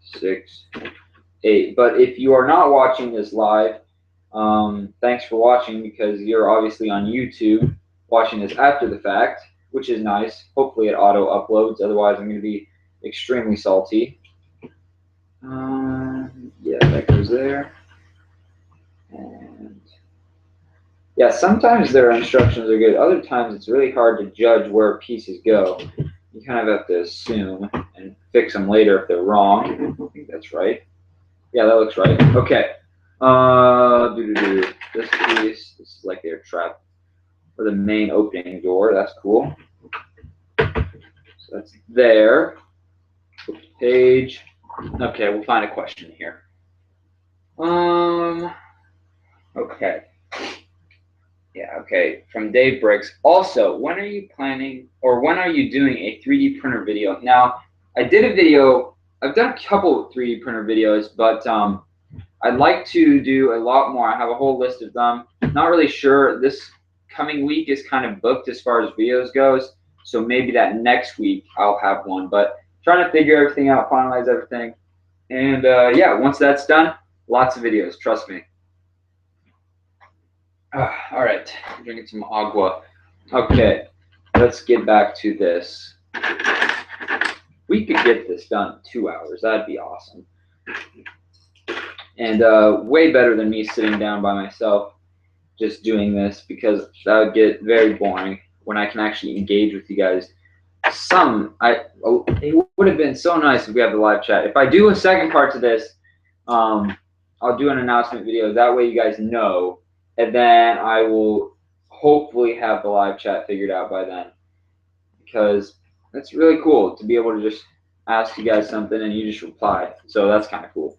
6, 8. But if you are not watching this live, thanks for watching, because you're obviously on YouTube watching this after the fact, which is nice. Hopefully it auto uploads. Otherwise, I'm going to be extremely salty. Yeah, that goes there. And yeah, sometimes their instructions are good. Other times it's really hard to judge where pieces go. You kind of have to assume and fix them later if they're wrong. I think that's right. Yeah, that looks right. Okay. This piece. This is like their trap for the main opening door. That's cool. So that's there. Flip the page. Okay, we'll find a question here. Okay. Yeah, okay. From Dave Briggs. Also, when are you planning, or when are you doing a 3D printer video? Now, I did a video I've done a couple 3D printer videos, but I'd like to do a lot more. I have a whole list of them. Not really sure. This coming week is kind of booked as far as videos goes, so maybe that next week I'll have one. But trying to figure everything out, finalize everything, and yeah, once that's done, lots of videos. Trust me. All right, drinking some agua. Okay, let's get back to this. We could get this done in 2 hours. That'd be awesome. And way better than me sitting down by myself just doing this, because that would get very boring when I can actually engage with you guys. It would have been so nice if we have the live chat. If I do a second part to this, I'll do an announcement video. That way you guys know, and then I will hopefully have the live chat figured out by then, because it's really cool to be able to just ask you guys something and you just reply. So that's kind of cool.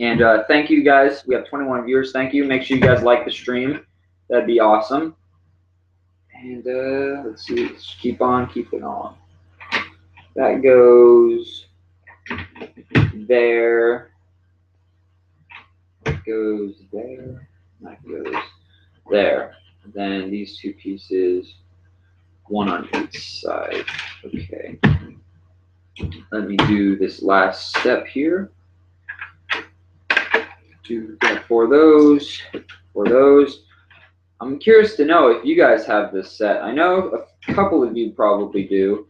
And thank you guys. We have 21 viewers. Thank you. Make sure you guys like the stream. That'd be awesome. And let's see. Let's keep on keeping on. That goes there. That goes there. That goes there. And then these two pieces, one on each side. Okay. Let me do this last step here. For those. I'm curious to know if you guys have this set. I know a couple of you probably do.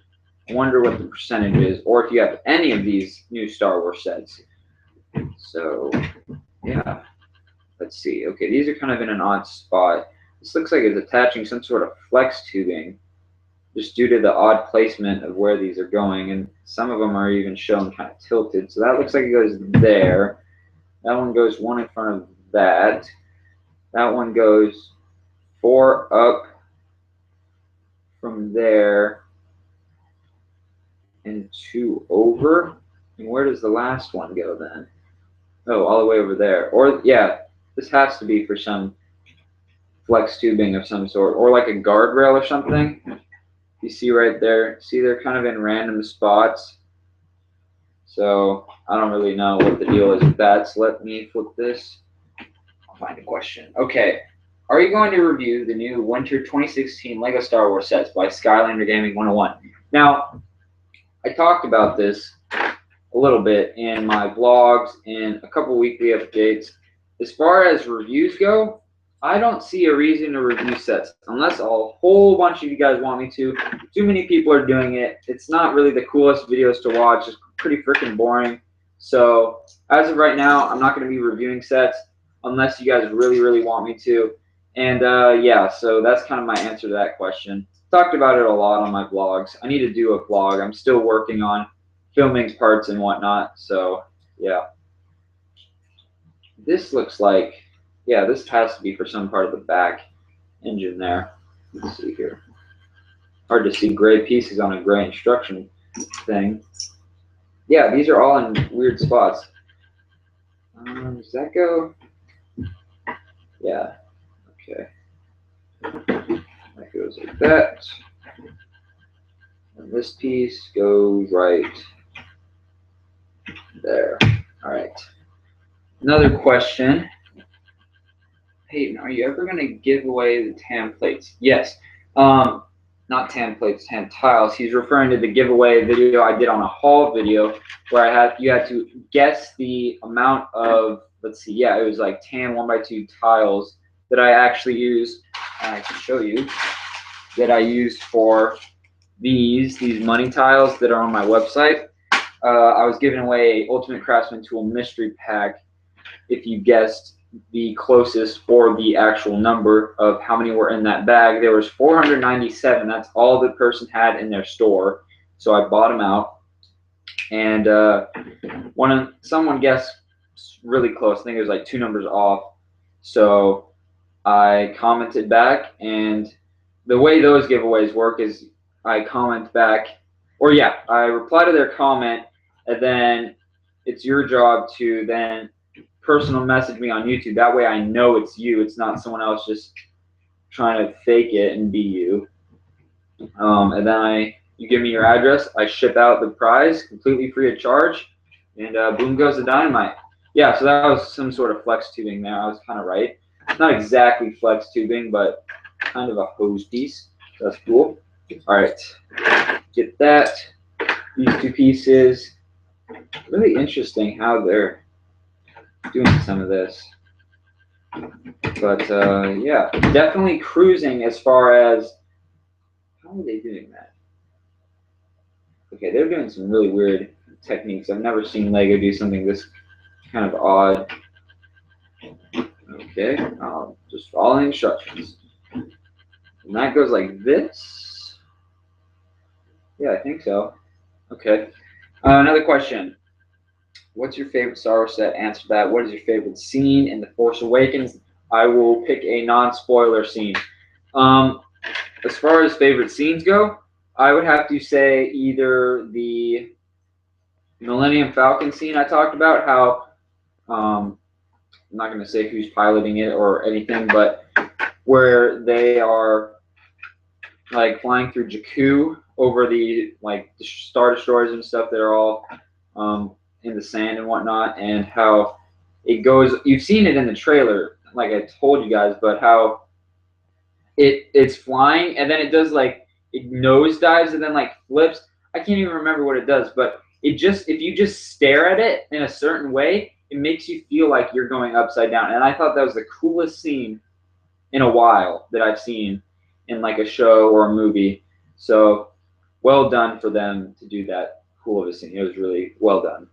I wonder what the percentage is, or if you have any of these new Star Wars sets. So, yeah. Let's see. Okay, these are kind of in an odd spot. This looks like it's attaching some sort of flex tubing, just due to the odd placement of where these are going, and some of them are even shown kind of tilted. So that looks like it goes there. That one goes one in front of that. That one goes 4 up from there and 2 over. And where does the last one go then? Oh, all the way over there. Or, yeah, this has to be for some flex tubing of some sort, or like a guardrail or something. You see right there, see they're kind of in random spots. So I don't really know what the deal is with that. So let me flip this. I'll find a question. Okay. Are you going to review the new Winter 2016 LEGO Star Wars sets by Skylander Gaming 101? Now, I talked about this a little bit in my vlogs and a couple weekly updates. As far as reviews go, I don't see a reason to review sets unless a whole bunch of you guys want me to. Too many people are doing it. It's not really the coolest videos to watch. It's pretty freaking boring. So as of right now, I'm not going to be reviewing sets unless you guys really, really want me to. And yeah, so that's kind of my answer to that question. Talked about it a lot on my vlogs. I need to do a vlog. I'm still working on filming parts and whatnot. So yeah. This looks like, yeah, this has to be for some part of the back engine there. Let's see here. Hard to see gray pieces on a gray instruction thing. Yeah, these are all in weird spots. Does that go? Yeah. Okay. That goes like that. And this piece goes right there. All right. Another question. Payton, are you ever going to give away the tan plates? Yes. Not tan plates, tan tiles. He's referring to the giveaway video I did on a haul video where you had to guess the amount of, let's see, yeah, it was like tan 1x2 tiles that I actually used. I can show you that I used for these money tiles that are on my website. I was giving away a Ultimate Craftsman Tool mystery pack if you guessed the closest or the actual number of how many were in that bag. There was 497. That's all the person had in their store. So I bought them out, and someone guessed really close. I think it was like 2 numbers off. So I commented back, and the way those giveaways work is I comment back, or yeah, I reply to their comment, and then it's your job to then personal message me on YouTube. That way I know it's you. It's not someone else just trying to fake it and be you. And then You give me your address, I ship out the prize completely free of charge, and boom goes the dynamite. Yeah, so that was some sort of flex tubing there. I was kind of right. Not exactly flex tubing, but kind of a hose piece. That's cool. All right, get that. These two pieces. Really interesting how they're doing some of this. But yeah, definitely cruising as far as, how are they doing that? Okay, they're doing some really weird techniques. I've never seen Lego do something this kind of odd. Okay, just follow the instructions. And that goes like this. Yeah, I think so. Okay. Another question. What's your favorite Star Wars set? Answer that. What is your favorite scene in The Force Awakens? I will pick a non-spoiler scene. As far as favorite scenes go, I would have to say either the Millennium Falcon scene I talked about, how I'm not going to say who's piloting it or anything, but where they are like flying through Jakku over the like Star Destroyers and stuff that are all in the sand and whatnot, and how it goes. You've seen it in the trailer, like I told you guys, but how it's flying and then it does like it nosedives and then like flips. I can't even remember what it does, but it just, if you just stare at it in a certain way, it makes you feel like you're going upside down. And I thought that was the coolest scene in a while that I've seen in like a show or a movie. So well done for them to do that cool of a scene. It was really well done.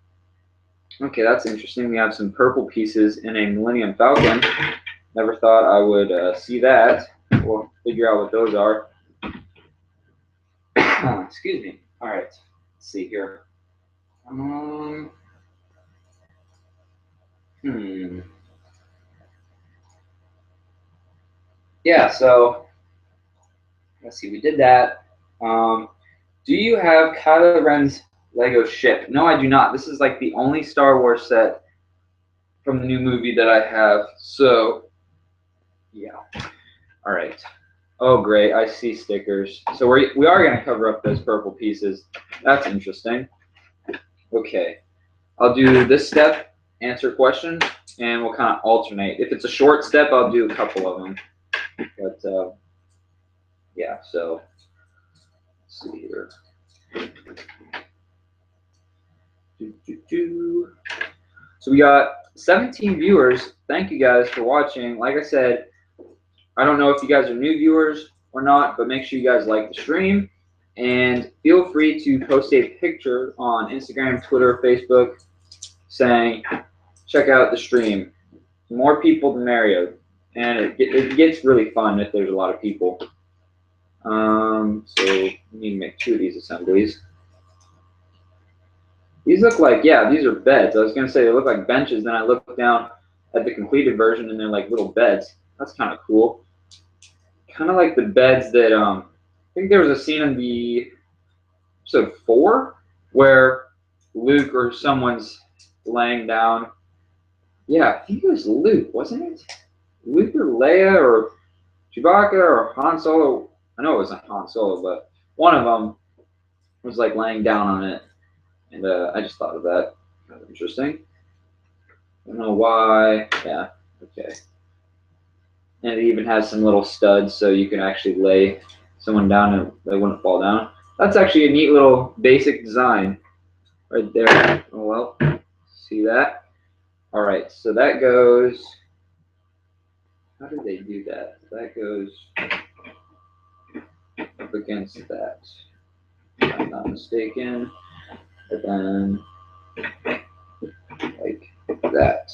Okay, that's interesting. We have some purple pieces in a Millennium Falcon. Never thought I would see that. We'll figure out what those are. Excuse me. All right. Let's see here. Yeah, so let's see. We did that. Do you have Kylo Ren's Lego ship? No, I do not. This is like the only Star Wars set from the new movie that I have. So, yeah. All right. Oh, great. I see stickers. So we are going to cover up those purple pieces. That's interesting. Okay. I'll do this step, answer question, and we'll kind of alternate. If it's a short step, I'll do a couple of them. But, yeah, so let's see here. So we got 17 viewers. Thank you guys for watching. Like I said, I don't know if you guys are new viewers or not, but make sure you guys like the stream. And feel free to post a picture on Instagram, Twitter, Facebook saying, check out the stream. The more people, the merrier. And it gets really fun if there's a lot of people. So we need to make 2 of these assemblies. These look like, yeah, these are beds. I was going to say they look like benches. Then I looked down at the completed version, and they're like little beds. That's kind of cool. Kind of like the beds that, I think there was a scene in the episode 4 where Luke or someone's laying down. Yeah, I think it was Luke, wasn't it? Luke or Leia or Chewbacca or Han Solo. I know it wasn't Han Solo, but one of them was like laying down on it. And I just thought of that. Kind of interesting. I don't know why. Yeah, okay. And it even has some little studs so you can actually lay someone down and they wouldn't fall down. That's actually a neat little basic design right there. Oh, well, see that? All right, so that goes, how did they do that? That goes up against that, if I'm not mistaken. And then like that.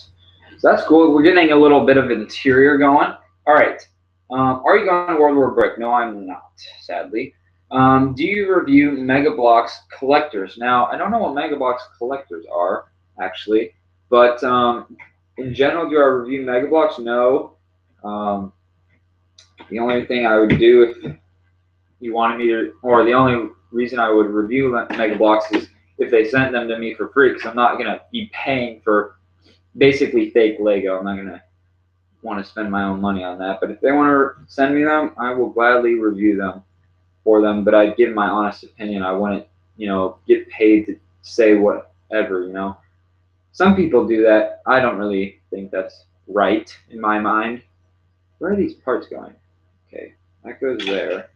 So that's cool. We're getting a little bit of interior going. All right. Are you going to World War Brick? No, I'm not, sadly. Do you review Mega Bloks collectors? Now, I don't know what Mega Bloks collectors are, actually. But in general, do I review Mega Bloks? No. The only thing I would do if you wanted me to, or the only reason I would review Mega Bloks is if they sent them to me for free, because I'm not going to be paying for basically fake Lego. I'm not going to want to spend my own money on that. But if they want to send me them, I will gladly review them. for them, but I'd give my honest opinion. I wouldn't, get paid to say whatever, Some people do that. I don't really think that's right in my mind. Where are these parts going? Okay, that goes there.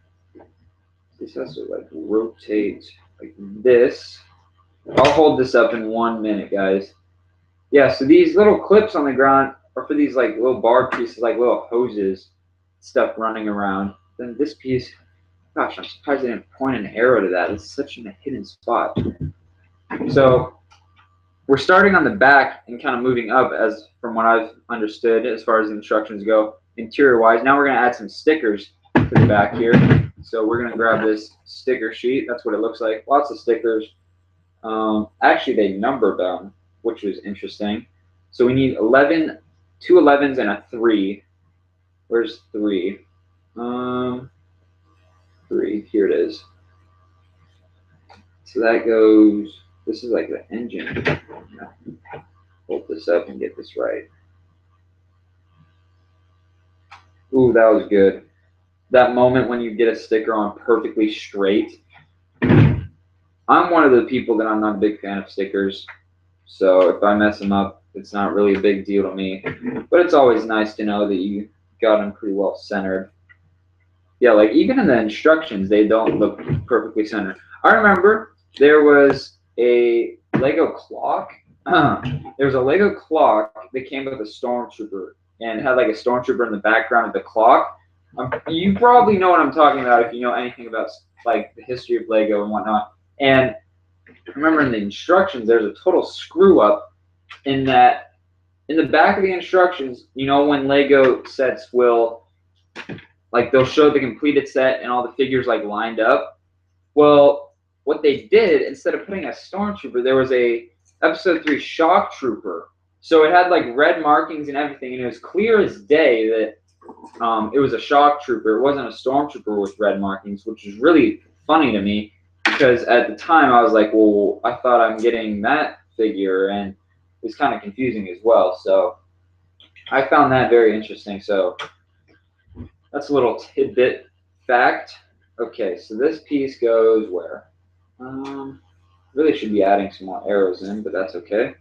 This has to like rotate like this. I'll hold this up in 1 minute, guys. Yeah, so these little clips on the ground are for these like little bar pieces, like little hoses, stuff running around. Then this piece, gosh, I'm surprised I didn't point an arrow to that. It's such a hidden spot. So we're starting on the back and kind of moving up as from what I've understood as far as the instructions go, interior wise. Now we're going to add some stickers to the back here. So we're going to grab this sticker sheet. That's what it looks like. Lots of stickers. Actually, they numbered them, which was interesting. So we need 11, 2 11s and a 3. Where's 3? 3. Here it is. So that goes. This is like the engine. Hold this up and get this right. Ooh, that was good. That moment when you get a sticker on perfectly straight. I'm one of the people that I'm not a big fan of stickers. So if I mess them up, it's not really a big deal to me. But it's always nice to know that you got them pretty well centered. Yeah, like even in the instructions, they don't look perfectly centered. I remember there was a Lego clock. There was a Lego clock that came with a stormtrooper and had like a stormtrooper in the background of the clock. You probably know what I'm talking about if you know anything about like the history of Lego and whatnot. And I remember in the instructions, there's a total screw up in that in the back of the instructions, when Lego sets will, like they'll show the completed set and all the figures like lined up. Well, what they did, instead of putting a stormtrooper, there was a episode 3 shock trooper. So it had like red markings and everything, and it was clear as day that it was a shock trooper. It wasn't a stormtrooper with red markings, which was really funny to me because at the time I was like, well, I thought I'm getting that figure, and it was kind of confusing as well. So I found that very interesting. So that's a little tidbit fact. Okay, so this piece goes where? Really should be adding some more arrows in, but that's okay.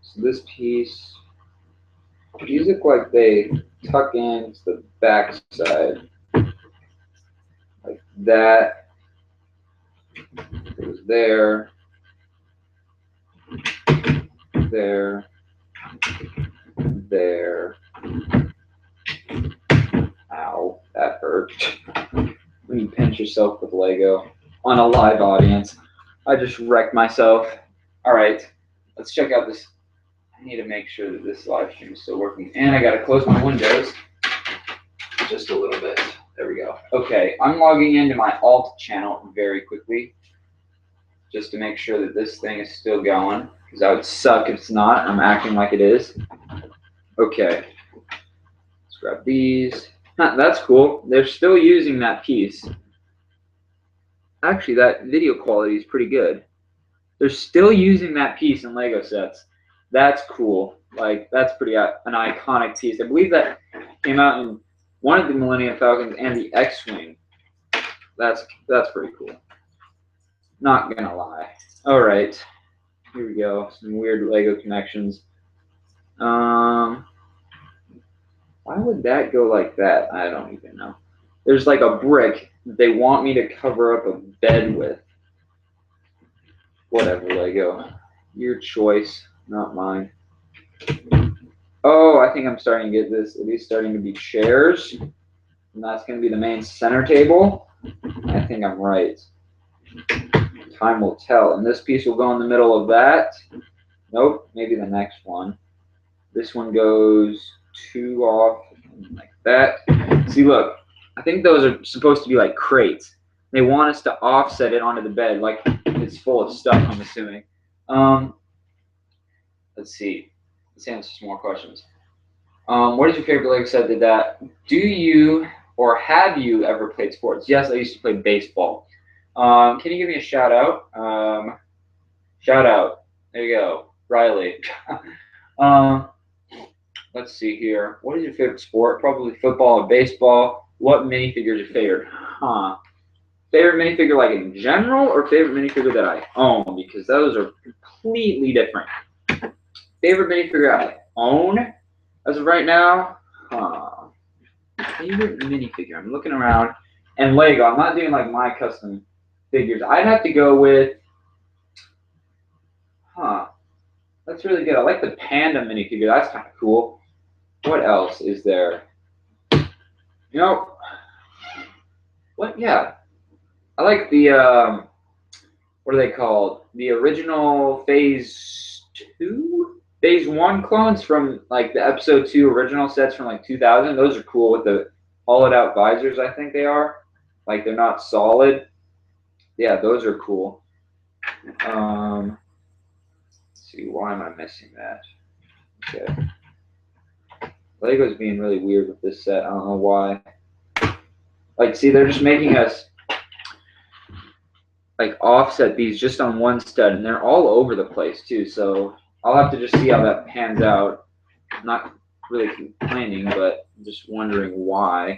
So this piece, these look like they tuck into the back side. Like that. Goes there. There. There. Ow, that hurt. When you pinch yourself with Lego on a live audience. I just wrecked myself. Alright, let's check out this. I need to make sure that this live stream is still working. And I gotta close my windows just a little bit. There we go. Okay, I'm logging into my alt channel very quickly just to make sure that this thing is still going, because that would suck if it's not. I'm acting like it is. Okay, let's grab these. That's cool. They're still using that piece. Actually, that video quality is pretty good. They're still using that piece in Lego sets. That's cool. Like, that's pretty an iconic piece. I believe that came out in one of the Millennium Falcons and the X-Wing. That's pretty cool. Not gonna lie. All right, here we go. Some weird Lego connections. Why would that go like that? I don't even know. There's like a brick they want me to cover up a bed with. Whatever, Lego. Your choice, not mine. Oh, I think I'm starting to get this. At least starting to be chairs. And that's going to be the main center table. I think I'm right. Time will tell. And this piece will go in the middle of that. Nope, maybe the next one. This one goes 2 off like that. See, look. I think those are supposed to be like crates. They want us to offset it onto the bed like it's full of stuff, I'm assuming. Let's see. Let's answer some more questions. What is your favorite Lego set did that? Do you or have you ever played sports? Yes, I used to play baseball. Can you give me a shout out? Shout out. There you go. Riley. Let's see here. What is your favorite sport? Probably football or baseball. What minifigure is your favorite? Huh. Favorite minifigure like in general or favorite minifigure that I own? Because those are completely different. Favorite minifigure I own as of right now? Huh. Favorite minifigure. I'm looking around. And Lego. I'm not doing like my custom figures. I'd have to go with, that's really good. I like the panda minifigure. That's kind of cool. What else is there? You know, what? Yeah. I like the, what are they called? The original Phase 2? Phase 1 clones from like the Episode 2 original sets from like 2000. Those are cool with the hollowed out visors, I think they are. Like they're not solid. Yeah, those are cool. Let's see, why am I missing that? Okay. Lego's being really weird with this set. I don't know why. Like, see, they're just making us like offset these just on one stud, and they're all over the place too. So I'll have to just see how that pans out. I'm not really complaining, but I'm just wondering why.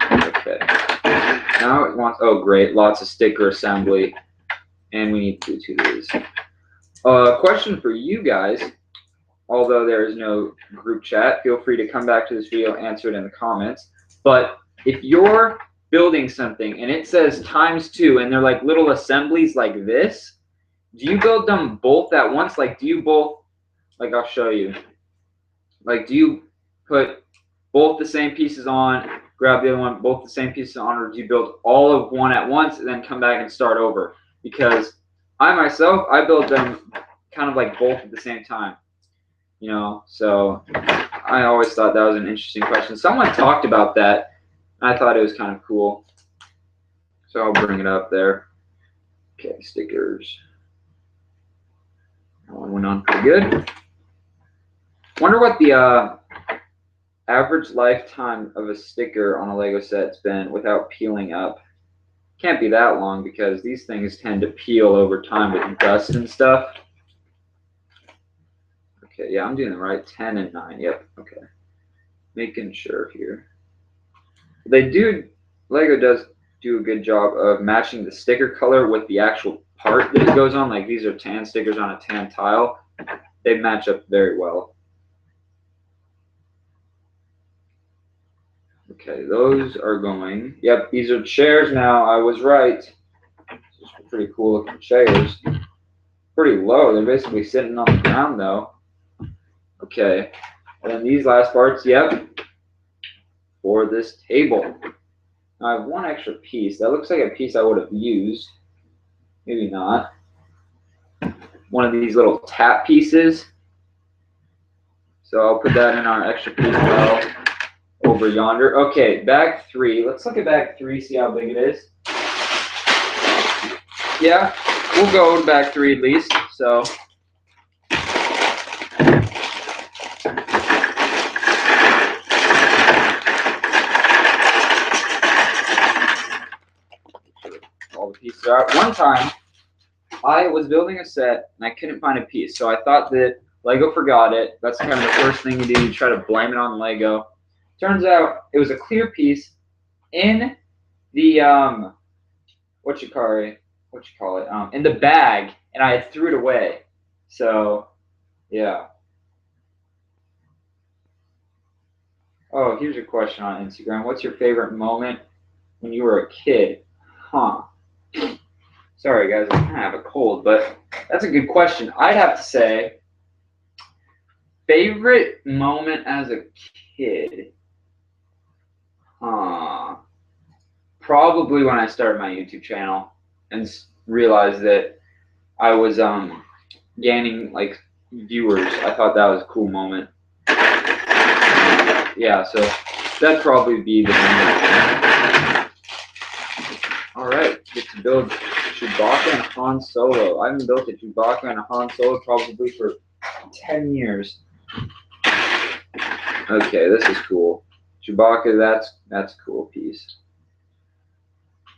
Okay. Now it wants. Oh, great! Lots of sticker assembly, and we need to do these. Question for you guys. Although there is no group chat, feel free to come back to this video, answer it in the comments. But if you're building something and it says ×2 and they're like little assemblies like this, do you build them both at once? Like, do you both, like I'll show you. Like, do you put both the same pieces on, grab the other one, both the same pieces on, or do you build all of one at once and then come back and start over? Because I myself, I build them kind of like both at the same time. You know, so I always thought that was an interesting question. Someone talked about that, and I thought it was kind of cool. So I'll bring it up there. Okay, stickers. That one went on pretty good. Wonder what the average lifetime of a sticker on a Lego set's been without peeling up. Can't be that long because these things tend to peel over time with dust and stuff. Okay, yeah, I'm doing it right. 10 and 9. Yep. Okay. Making sure here. Lego does do a good job of matching the sticker color with the actual part that it goes on. Like these are tan stickers on a tan tile. They match up very well. Okay, those are going. Yep, these are chairs now. I was right. These are pretty cool looking chairs. Pretty low. They're basically sitting on the ground though. Okay, and then these last parts, yep, for this table. Now I have one extra piece. That looks like a piece I would have used. Maybe not. One of these little tap pieces. So I'll put that in our extra piece pile over yonder. Okay, bag 3. Let's look at bag 3, see how big it is. Yeah, we'll go to bag 3 at least. So all the pieces are out. One time I was building a set and I couldn't find a piece, so I thought that Lego forgot it. That's kind of the first thing you do. You try to blame it on Lego. Turns out it was a clear piece in the what you call it in the bag, and I threw it away. So yeah. Oh, here's a question on Instagram. What's your favorite moment when you were a kid? Huh. Sorry guys, I kind of have a cold, but that's a good question. I'd have to say favorite moment as a kid. Probably when I started my YouTube channel and realized that I was gaining like viewers. I thought that was a cool moment. Yeah, so that'd probably be the moment. All right, get to build Chewbacca and Han Solo. I haven't built a Chewbacca and a Han Solo probably for 10 years. Okay, this is cool. Chewbacca, that's a cool piece.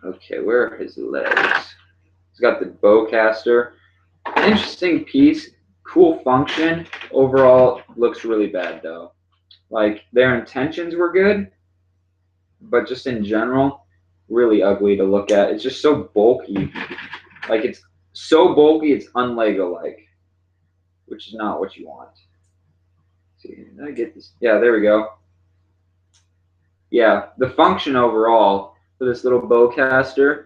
Okay, where are his legs? He's got the bowcaster. Interesting piece, cool function. Overall, looks really bad though. Like their intentions were good, but just in general, really ugly to look at. It's just so bulky. Like, it's so bulky, it's un-Lego-like, which is not what you want. Let's see, did I get this? Yeah, there we go. Yeah, the function overall for this little bowcaster,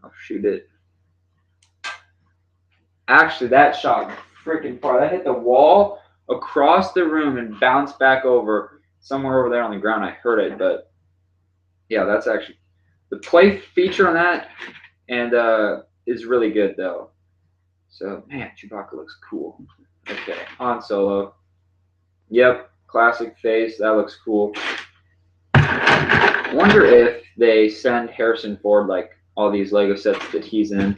I'll shoot it. Actually, that shot freaking far. That hit the wall across the room and bounced back over somewhere over there on the ground. I heard it, but yeah, that's actually the play feature on that, and is really good though. So man, Chewbacca looks cool. Okay, Han Solo. Yep, classic face. That looks cool. I wonder if they send Harrison Ford like all these Lego sets that he's in.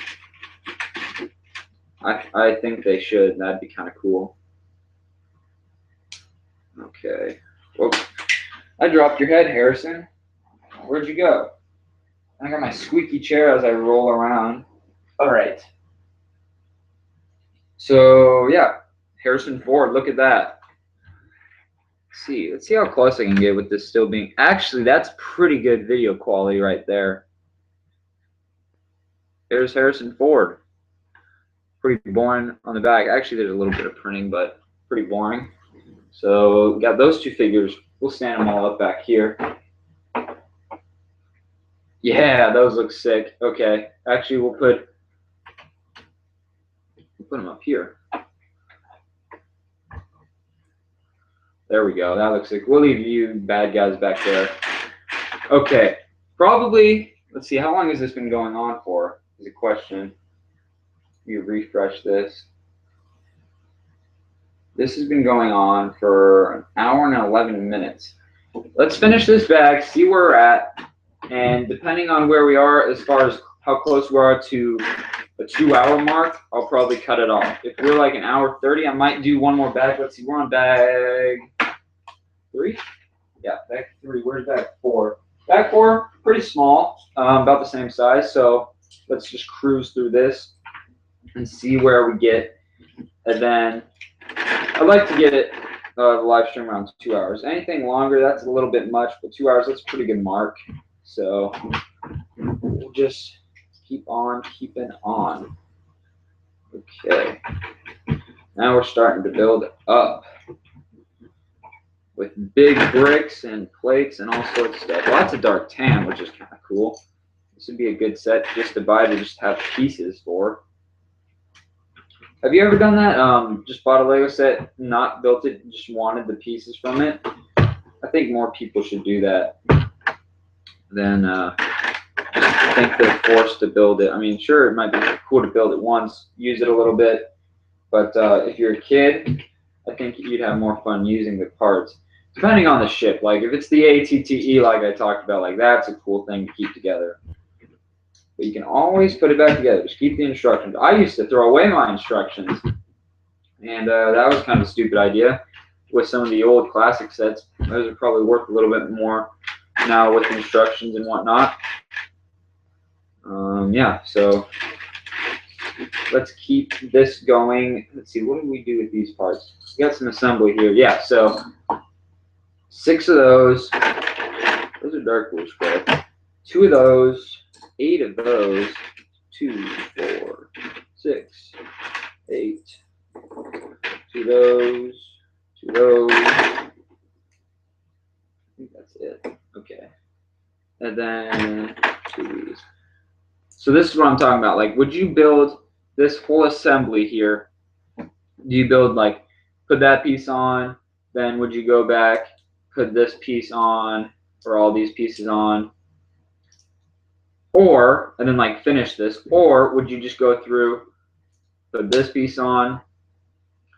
I think they should. That'd be kind of cool. Okay. Whoops. I dropped your head, Harrison. Where'd you go? I got my squeaky chair as I roll around. All right. So yeah, Harrison Ford. Look at that. Let's see how close I can get with this still being. Actually, that's pretty good video quality right there. There's Harrison Ford. Pretty boring on the back. Actually, there's a little bit of printing, but pretty boring. So we got those two figures. We'll stand them all up back here. Yeah, those look sick. Okay, actually, we'll put them up here. There we go. That looks sick. We'll leave you bad guys back there. Okay, probably. Let's see. How long has this been going on for? Is a question. You refresh this. This has been going on for an hour and 11 minutes. Let's finish this bag, see where we're at, and depending on where we are as far as how close we are to a 2-hour mark, I'll probably cut it off. If we're like an hour 30, I might do one more bag. Let's see, we're on bag 3? Yeah, bag 3. Where's bag 4? Bag 4, pretty small, about the same size, so let's just cruise through this and see where we get. And then I'd like to get it the live stream around 2 hours. Anything longer, that's a little bit much, but 2 hours, that's a pretty good mark. So we'll just keep on keeping on. Okay. Now we're starting to build up with big bricks and plates and all sorts of stuff. Lots of dark tan, which is kind of cool. This would be a good set just to buy to just have pieces for. Have you ever done that? Just bought a Lego set, not built it, just wanted the pieces from it? I think more people should do that than just think they're forced to build it. I mean, sure, it might be cool to build it once, use it a little bit, but if you're a kid, I think you'd have more fun using the parts. Depending on the ship, like if it's the ATTE like I talked about, like that's a cool thing to keep together. But you can always put it back together. Just keep the instructions. I used to throw away my instructions, and that was kind of a stupid idea with some of the old classic sets. Those are probably worth a little bit more now with instructions and whatnot. Yeah, so let's keep this going. Let's see, what do we do with these parts? We got some assembly here. Yeah, so 6 of those. Those are dark blue square. 2 of those. 8 of those. 2, 4, 6, 8. 2 of those. 2 of those. I think that's it. Okay. And then 2 of these. So this is what I'm talking about. Like, would you build this whole assembly here? Do you build like, put that piece on, then would you go back, put this piece on, or all these pieces on, or, and then like finish this, or would you just go through, put this piece on,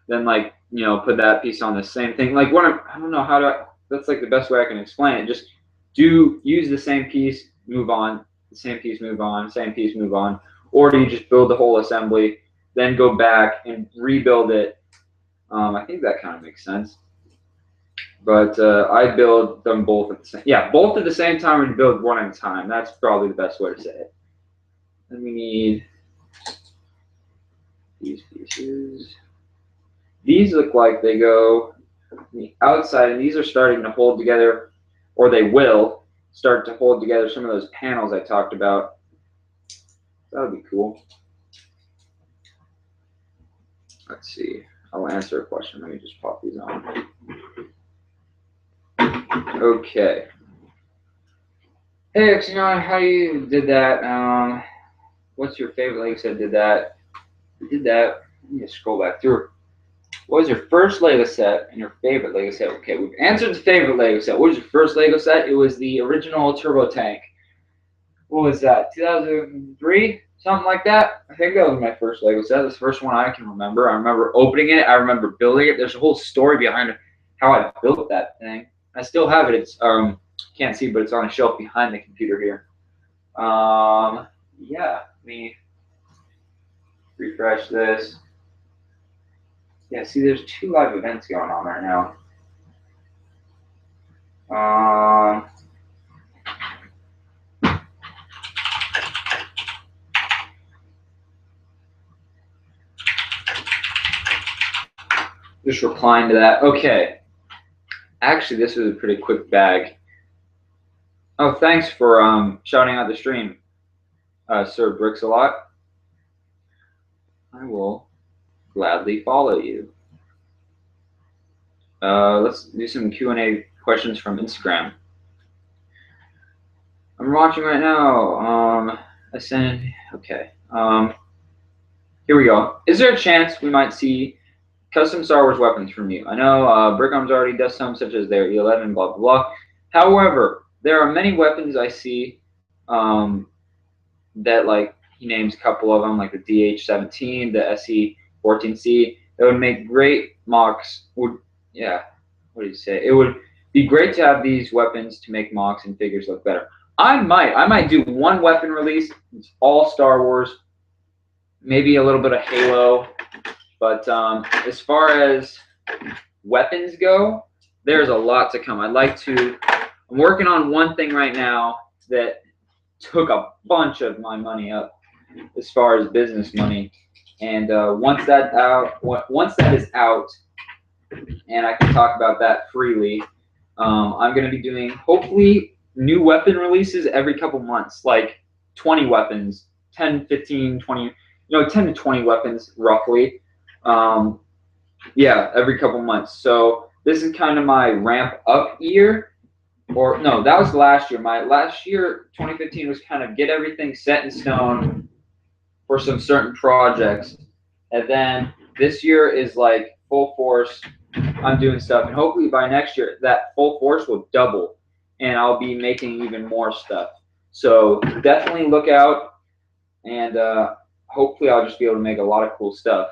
then like, you know, put that piece on the same thing? Like what I don't know how to, that's like the best way I can explain it. Just use the same piece, move on, the same piece, move on, same piece, move on, or do you just build the whole assembly, then go back and rebuild it? I think that kind of makes sense. But I build them both at the same. Yeah, both at the same time, or you build one at a time. That's probably the best way to say it. Then we need these pieces. These look like they go on the outside, and these are starting to hold together, or they will. start to hold together some of those panels I talked about. That would be cool. Let's see. I'll answer a question. Let me just pop these on. Okay. Hey, Xenon, how you did that? What's your favorite? Like I said, did that. Let me just scroll back through. What was your first Lego set and your favorite Lego set? Okay, we've answered the favorite Lego set. What was your first Lego set? It was the original Turbo Tank. What was that? 2003? Something like that? I think that was my first Lego set. That's the first one I can remember. I remember opening it. I remember building it. There's a whole story behind how I built that thing. I still have it. It's can't see, but it's on a shelf behind the computer here. Yeah, let me refresh this. Yeah, see, there's 2 live events going on right now. Just replying to that. Okay. Actually, this was a pretty quick bag. Oh, thanks for shouting out the stream, Sir Bricks-a-lot. I will gladly follow you. Let's do some Q&A questions from Instagram. I'm watching right now. Okay. Here we go. Is there a chance we might see custom Star Wars weapons from you? I know BrickCon's already does some, such as their E11, blah, blah, blah. However, there are many weapons I see that, like, he names a couple of them, like the DH-17, the SE-14C. That would make great mocks. Yeah, what do you say? It would be great to have these weapons to make mocks and figures look better. I might do one weapon release. It's all Star Wars, maybe a little bit of Halo. But as far as weapons go, there's a lot to come. I'm working on one thing right now that took a bunch of my money up as far as business money. And once that is out, and I can talk about that freely, I'm going to be doing, hopefully, new weapon releases every couple months, like 20 weapons, 10, 15, 20, 10 to 20 weapons roughly. Yeah, every couple months. So this is kind of my ramp up year. Or no, that was last year. My last year, 2015, was kind of get everything set in stone for some certain projects. And then this year is like full force. I'm doing stuff. And hopefully by next year, that full force will double. And I'll be making even more stuff. So definitely look out. And hopefully I'll just be able to make a lot of cool stuff.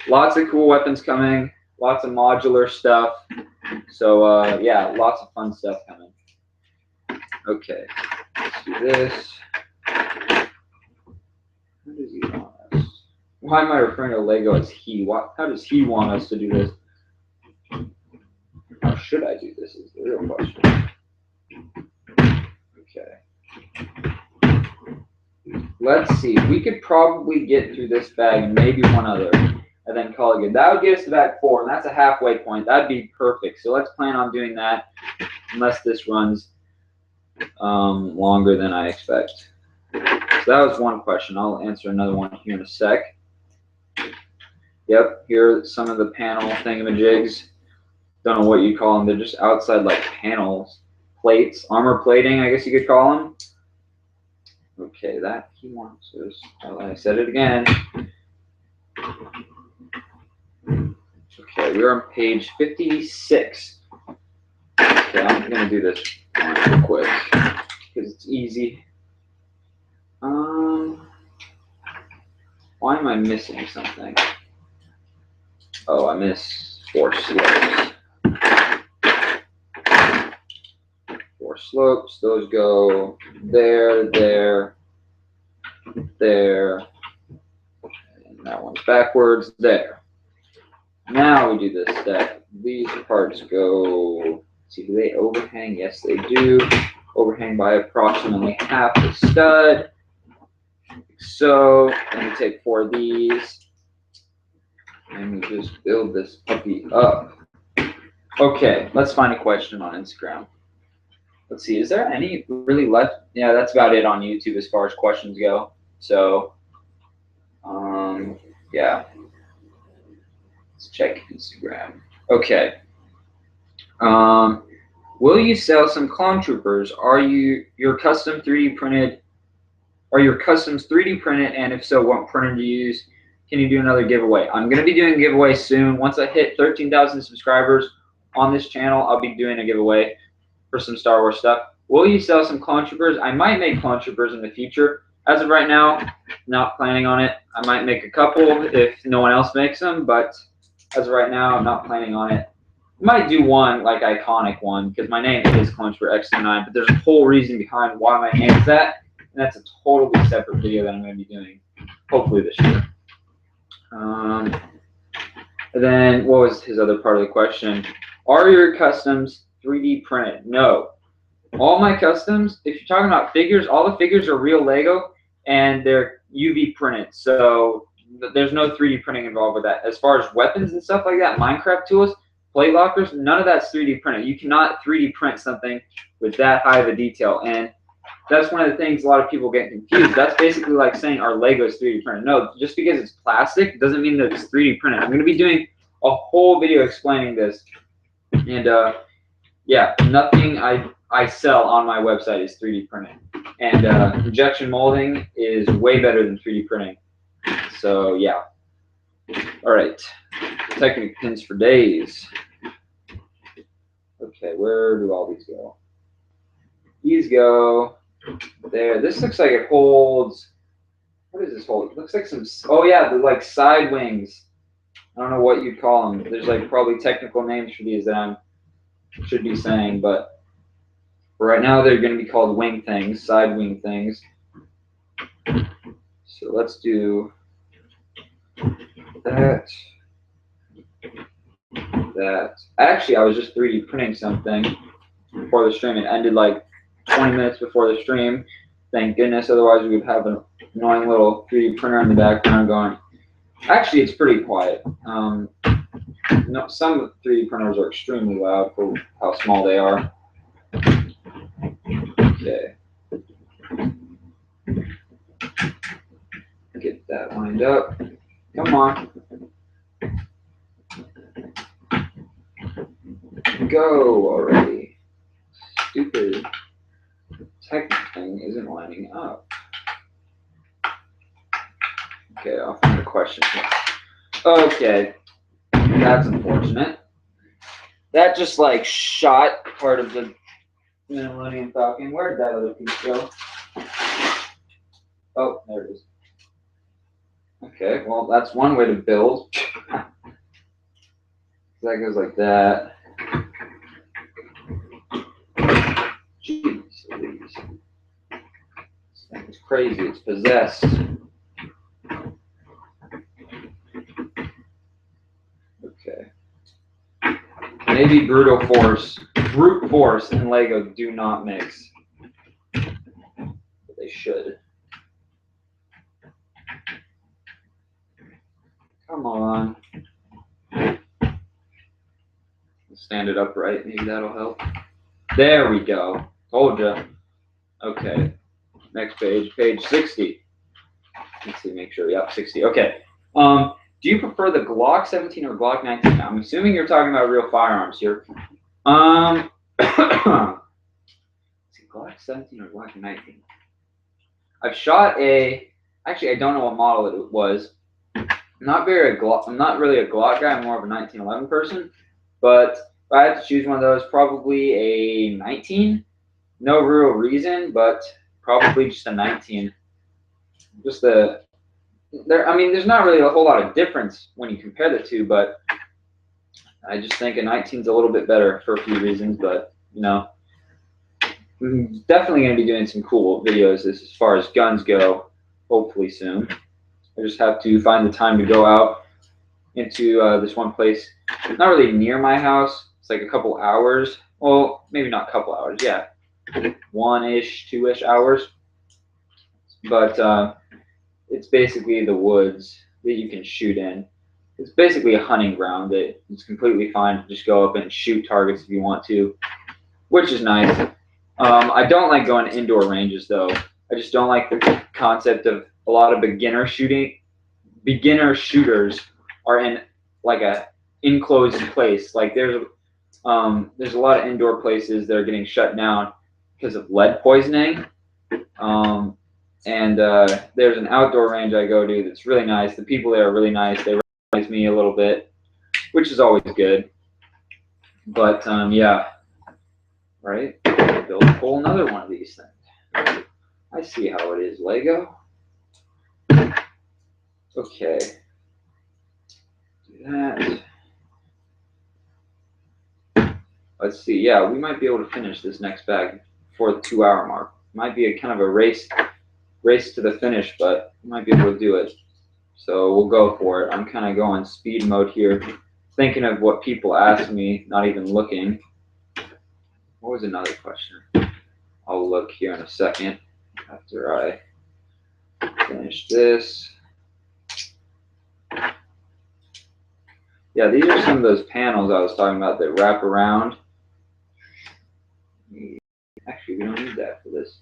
Lots of cool weapons coming. Lots of modular stuff. So yeah, lots of fun stuff coming. Okay, let's do this. How does he want us? Why am I referring to Lego as he? How does he want us to do this? How should I do this is the real question. Okay. Let's see. We could probably get through this bag and maybe one other, and then call it good. That would get us to bag 4, and that's a halfway point. That'd be perfect. So let's plan on doing that, unless this runs longer than I expect. So that was one question. I'll answer another one here in a sec. Yep, here are some of the panel thingamajigs. Don't know what you call them. They're just outside, like, panels, plates, armor plating, I guess you could call them. Okay, that he wants us. I said it again. Okay, we're on page 56. Okay, I'm gonna do this real quick because it's easy. Why am I missing something? Oh, I missed 4 slopes. 4 slopes. Those go there, there, there, and that one's backwards there. Now we do this step. These parts go. See, do they overhang? Yes, they do. Overhang by approximately half the stud. So, then we take 4 of these, and we just build this puppy up. Okay, let's find a question on Instagram. let's see, is there any really left? Yeah, that's about it on YouTube as far as questions go. So, yeah, let's check Instagram. Okay. Will you sell some clone troopers? Are your custom 3D printed? Are your customs 3D printed? And if so, what printer to use? Can you do another giveaway? I'm going to be doing a giveaway soon. Once I hit 13,000 subscribers on this channel, I'll be doing a giveaway for some Star Wars stuff. Will you sell some clone troopers? I might make clone troopers in the future. As of right now, not planning on it. I might make a couple if no one else makes them, but as of right now, I'm not planning on it. I might do one, like iconic one, because my name is Clone Trooper X9, but there's a whole reason behind why my name is that, and that's a totally separate video that I'm going to be doing, hopefully this year. And then, what was his other part of the question? Are your customs 3D printed? No. All my customs, if you're talking about figures, all the figures are real Lego, and they're UV printed, so there's no 3D printing involved with that. As far as weapons and stuff like that, Minecraft tools, plate lockers, none of that's 3D printed. You cannot 3D print something with that high of a detail, and that's one of the things a lot of people get confused. That's basically like saying our Lego is 3D printed. No, just because it's plastic doesn't mean that it's 3D printed. I'm going to be doing a whole video explaining this, and yeah, nothing I sell on my website is 3D printed, and injection molding is way better than 3D printing. So yeah. All right, Technic pins for days. Okay, where do all these go? These go there. This looks like it holds. What does this hold? It looks like some. Oh yeah, the like side wings. I don't know what you'd call them. There's like probably technical names for these that I should be saying, but for right now they're going to be called wing things, side wing things. So let's do that. Actually, I was just 3D printing something before the stream. It ended like 20 minutes before the stream. Thank goodness, otherwise we would have an annoying little 3D printer in the background going. Actually, it's pretty quiet. No, some 3D printers are extremely loud for how small they are. Okay. Get that lined up. Come on. Go already. Stupid tech thing isn't lining up. Okay, I'll find a question here. Okay, that's unfortunate. That just like shot part of the Millennium Falcon. Where did that other piece go? Oh, there it is. Okay, well, that's one way to build. That goes like that. Jeez, Louise. This thing is crazy. It's possessed. Okay. Maybe brute force and Lego do not mix. But they should. Come on. Stand it upright. Maybe that'll help. There we go. Told ya. Okay. Next page. Page 60. Let's see. Make sure. Yep, 60. Okay. Do you prefer the Glock 17 or Glock 19? I'm assuming you're talking about real firearms here. Glock 17 or Glock 19? I've shot a. Actually, I don't know what model it was. I'm not really a Glock guy. I'm more of a 1911 person. But if I had to choose one of those, probably a 19. No real reason, but probably just a 19. Just the. I mean, there's not really a whole lot of difference when you compare the two, but I just think a 19 is a little bit better for a few reasons. But you know, I'm definitely going to be doing some cool videos as far as guns go. Hopefully soon. I just have to find the time to go out into this one place. It's not really near my house. It's like a couple hours. Well, maybe not a couple hours. Yeah, 1-ish, 2-ish hours. But it's basically the woods that you can shoot in. It's basically a hunting ground that it's completely fine to just go up and shoot targets if you want to, which is nice. I don't like going to indoor ranges though. I just don't like the concept of a lot of beginner shooters are in like a enclosed place. Like there's a lot of indoor places that are getting shut down because of lead poisoning. And there's an outdoor range I go to that's really nice. The people there are really nice. They recognize me a little bit, which is always good. But yeah, right? Build a whole another one of these things. I see how it is, Lego. Okay. Do that. Let's see. Yeah, we might be able to finish this next bag before the 2-hour mark. Might be a kind of a race to the finish, but we might be able to do it. So we'll go for it. I'm kind of going speed mode here, thinking of what people ask me, not even looking. What was another question? I'll look here in a second after I finish this. Yeah, these are some of those panels I was talking about that wrap around. Actually, we don't need that for this.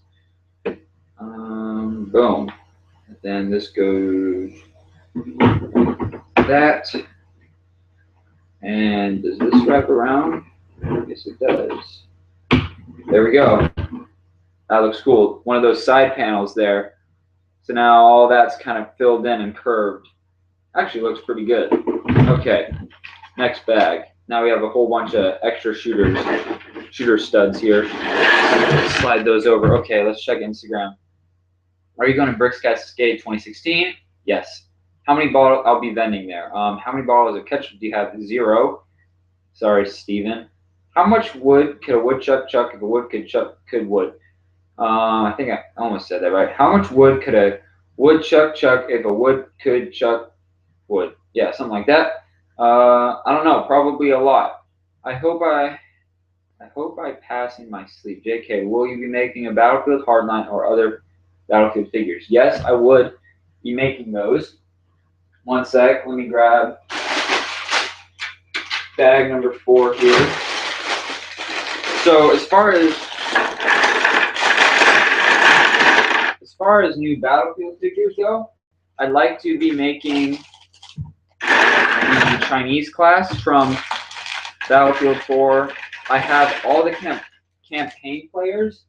Boom. And then this goes that. And does this wrap around? Yes, it does. There we go. That looks cool. One of those side panels there. So now all that's kind of filled in and curved. Actually looks pretty good. Okay, next bag. Now we have a whole bunch of extra shooter studs here. Slide those over. Okay, let's check Instagram. Are you going to Bricks Cascade 2016? Yes. How many bottles? I'll be vending there. How many bottles of ketchup do you have? 0. Sorry, Steven. How much wood could a woodchuck chuck if a wood could wood? I think I almost said that right. How much wood could a woodchuck chuck if a wood could chuck wood? Yeah, something like that. I don't know. Probably a lot. I hope I pass in my sleep. JK, will you be making a Battlefield Hardline or other Battlefield figures? Yes, I would be making those. One sec. Let me grab bag number 4 here. So as far as new Battlefield figures go, I'd like to be making the Chinese class from Battlefield 4. I have all the campaign players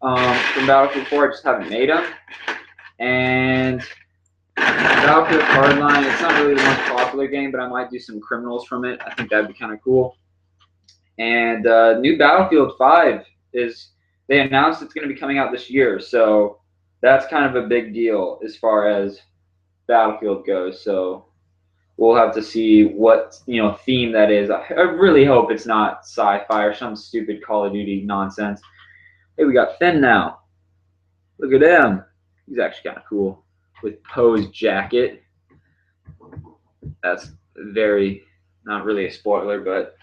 from Battlefield 4. I just haven't made them. And Battlefield Hardline, it's not really the most popular game, but I might do some criminals from it. I think that'd be kind of cool. And new Battlefield 5 they announced it's going to be coming out this year. So that's kind of a big deal as far as Battlefield goes. So we'll have to see what theme that is. I really hope it's not sci-fi or some stupid Call of Duty nonsense. Hey, we got Finn now. Look at him. He's actually kind of cool with Poe's jacket. That's not really a spoiler, but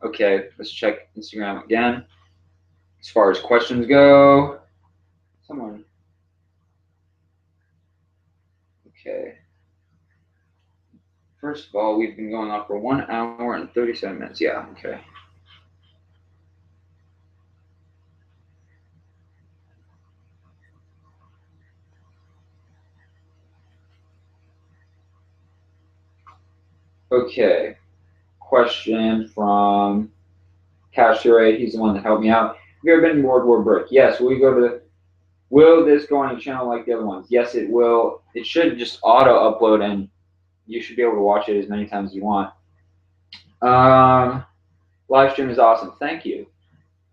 okay. Let's check Instagram again. As far as questions go, someone. Okay. First of all, we've been going on for 1 hour and 37 minutes. Yeah, okay. Okay. Question from Cashier. He's the one that helped me out. Have you ever been in World War Brick? Yes. Will this go on a channel like the other ones? Yes, it will. It should just auto upload and you should be able to watch it as many times as you want. Live stream is awesome. Thank you.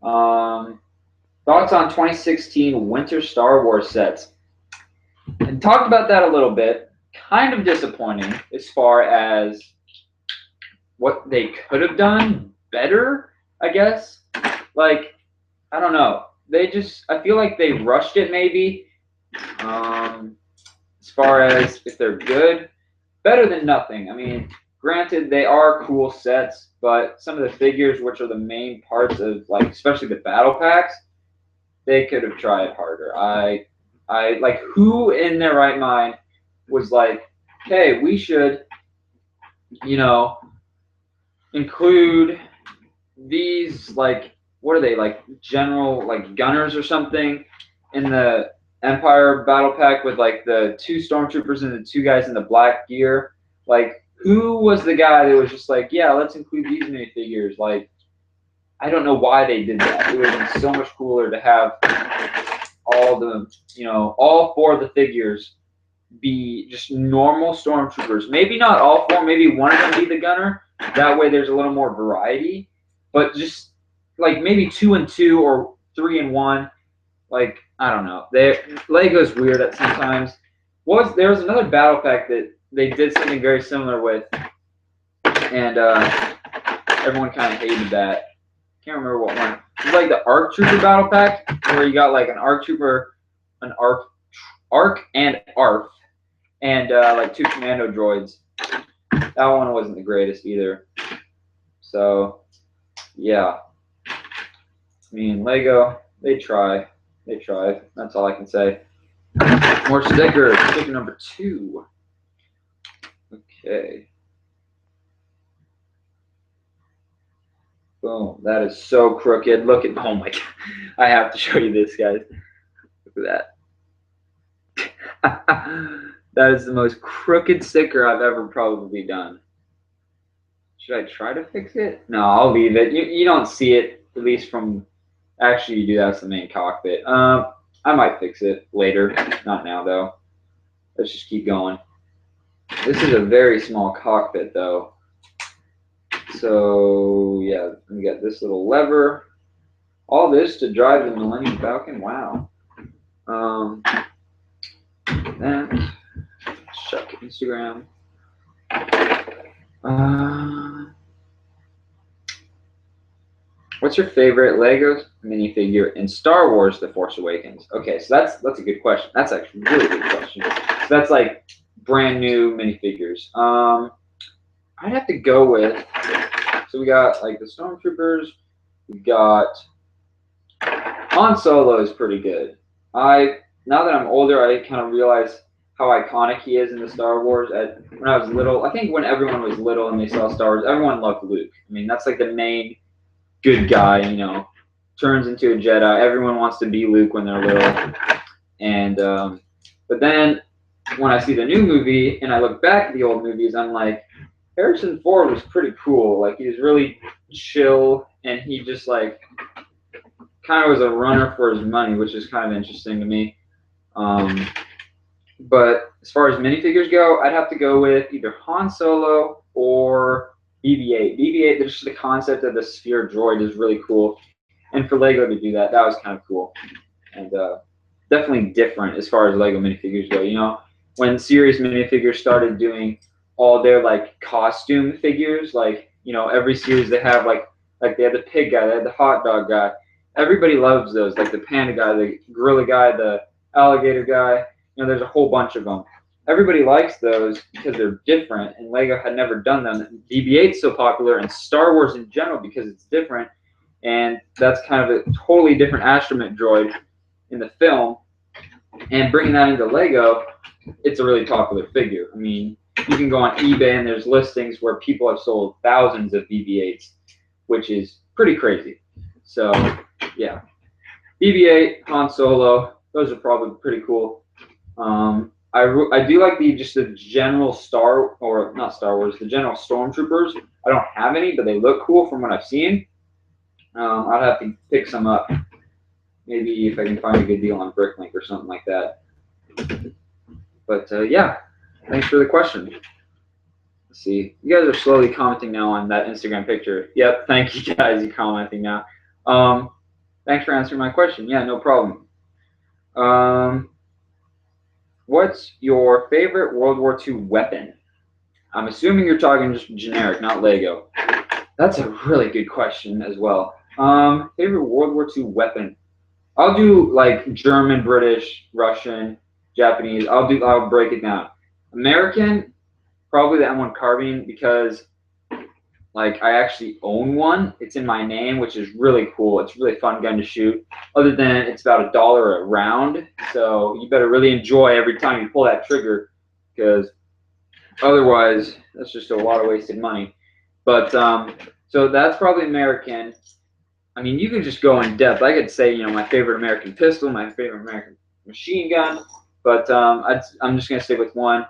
Thoughts on 2016 Winter Star Wars sets? And talked about that a little bit. Kind of disappointing as far as what they could have done better, I guess. Like, I don't know. I feel like they rushed it maybe. As far as if they're good, better than nothing. I mean, granted, they are cool sets, but some of the figures, which are the main parts of, like, especially the battle packs, they could have tried harder. I like, who in their right mind was like, hey, we should, include these, like, what are they, like general, like gunners or something in the Empire battle pack with like the 2 stormtroopers and the 2 guys in the black gear. Like, who was the guy that was just like, yeah, let's include these minifigures? Like, I don't know why they did that. It would have been so much cooler to have all the, all 4 of the figures be just normal stormtroopers. Maybe not all 4, maybe one of them be the gunner. That way there's a little more variety. But just like maybe 2 and 2 or 3 and 1. Like, I don't know. Lego's weird at sometimes. There was another battle pack that they did something very similar with, and everyone kind of hated that. Can't remember what one. It was like the ARC Trooper battle pack, where you got like an ARC Trooper, an ARC and ARF, and like 2 commando droids. That one wasn't the greatest either. So, yeah. I mean, Lego, they try. They tried. That's all I can say. More stickers. Sticker number 2. Okay. Boom. That is so crooked. Look at, oh my God. I have to show you this, guys. Look at that. That is the most crooked sticker I've ever probably done. Should I try to fix it? No, I'll leave it. You don't see it, at least from, actually you do, that's the main cockpit. I might fix it later. Not now, though. Let's just keep going. This is a very small cockpit, though. So, yeah, we got this little lever. All this to drive the Millennium Falcon. Wow. That. Check Instagram. What's your favorite Lego minifigure in Star Wars: The Force Awakens? Okay, so that's a good question. That's actually a really good question. So that's like brand new minifigures. I'd have to go with, so we got like the Stormtroopers, we got Han Solo is pretty good. Now that I'm older, I kind of realize how iconic he is in the Star Wars. When I was little, I think when everyone was little and they saw Star Wars, everyone loved Luke. I mean, that's like the main good guy, turns into a Jedi. Everyone wants to be Luke when they're little. And but then when I see the new movie and I look back at the old movies, I'm like, Harrison Ford was pretty cool. Like, he was really chill, and he just like kind of was a runner for his money, which is kind of interesting to me. But as far as minifigures go, I'd have to go with either Han Solo or BB-8. BB-8, just the concept of the sphere droid is really cool. And for Lego to do that, that was kind of cool. And definitely different as far as Lego minifigures go. When serious minifigures started doing all their like costume figures, like, every series they have like they had the pig guy, they had the hot dog guy. Everybody loves those, like the panda guy, the gorilla guy, the alligator guy. There's a whole bunch of them. Everybody likes those because they're different, and Lego had never done them. BB-8's so popular, and Star Wars in general, because it's different, and that's kind of a totally different astromech droid in the film. And bringing that into Lego, it's a really popular figure. I mean, you can go on eBay, and there's listings where people have sold thousands of BB-8s, which is pretty crazy. So, yeah. BB-8, Han Solo, those are probably pretty cool. I do like the general the general Stormtroopers. I don't have any, but they look cool from what I've seen. I'd have to pick some up. Maybe if I can find a good deal on BrickLink or something like that. But yeah, thanks for the question. Let's see. You guys are slowly commenting now on that Instagram picture. Yep, thank you guys. You're commenting now. Thanks for answering my question. Yeah, no problem. What's your favorite World War II weapon? I'm assuming you're talking just generic, not Lego. That's a really good question as well. Favorite World War II weapon? I'll do like German, British, Russian, Japanese. I'll break it down. American, probably the M1 carbine, because like I actually own one. It's in my name, which is really cool. It's a really fun gun to shoot. Other than it's about $1 a round, so you better really enjoy every time you pull that trigger, because otherwise that's just a lot of wasted money. But so that's probably American. I mean, you can just go in depth. I could say, you know, my favorite American pistol, my favorite American machine gun, but I'm just going to stick with one.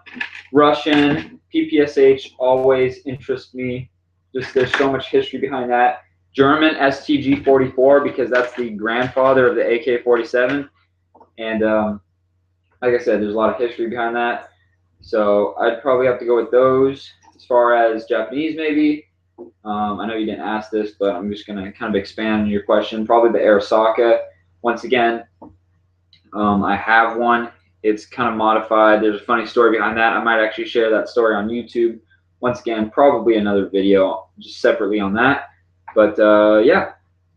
Russian, PPSH always interests me. Just there's so much history behind that. German STG-44 because that's the grandfather of the AK-47. And like I said, there's a lot of history behind that. So I'd probably have to go with those. As far as Japanese, maybe. I know you didn't ask this, but I'm just going to kind of expand on your question. Probably the Arasaka. Once again, I have one. It's kind of modified. There's a funny story behind that. I might actually share that story on YouTube. Once again, probably another video just separately on that. But yeah,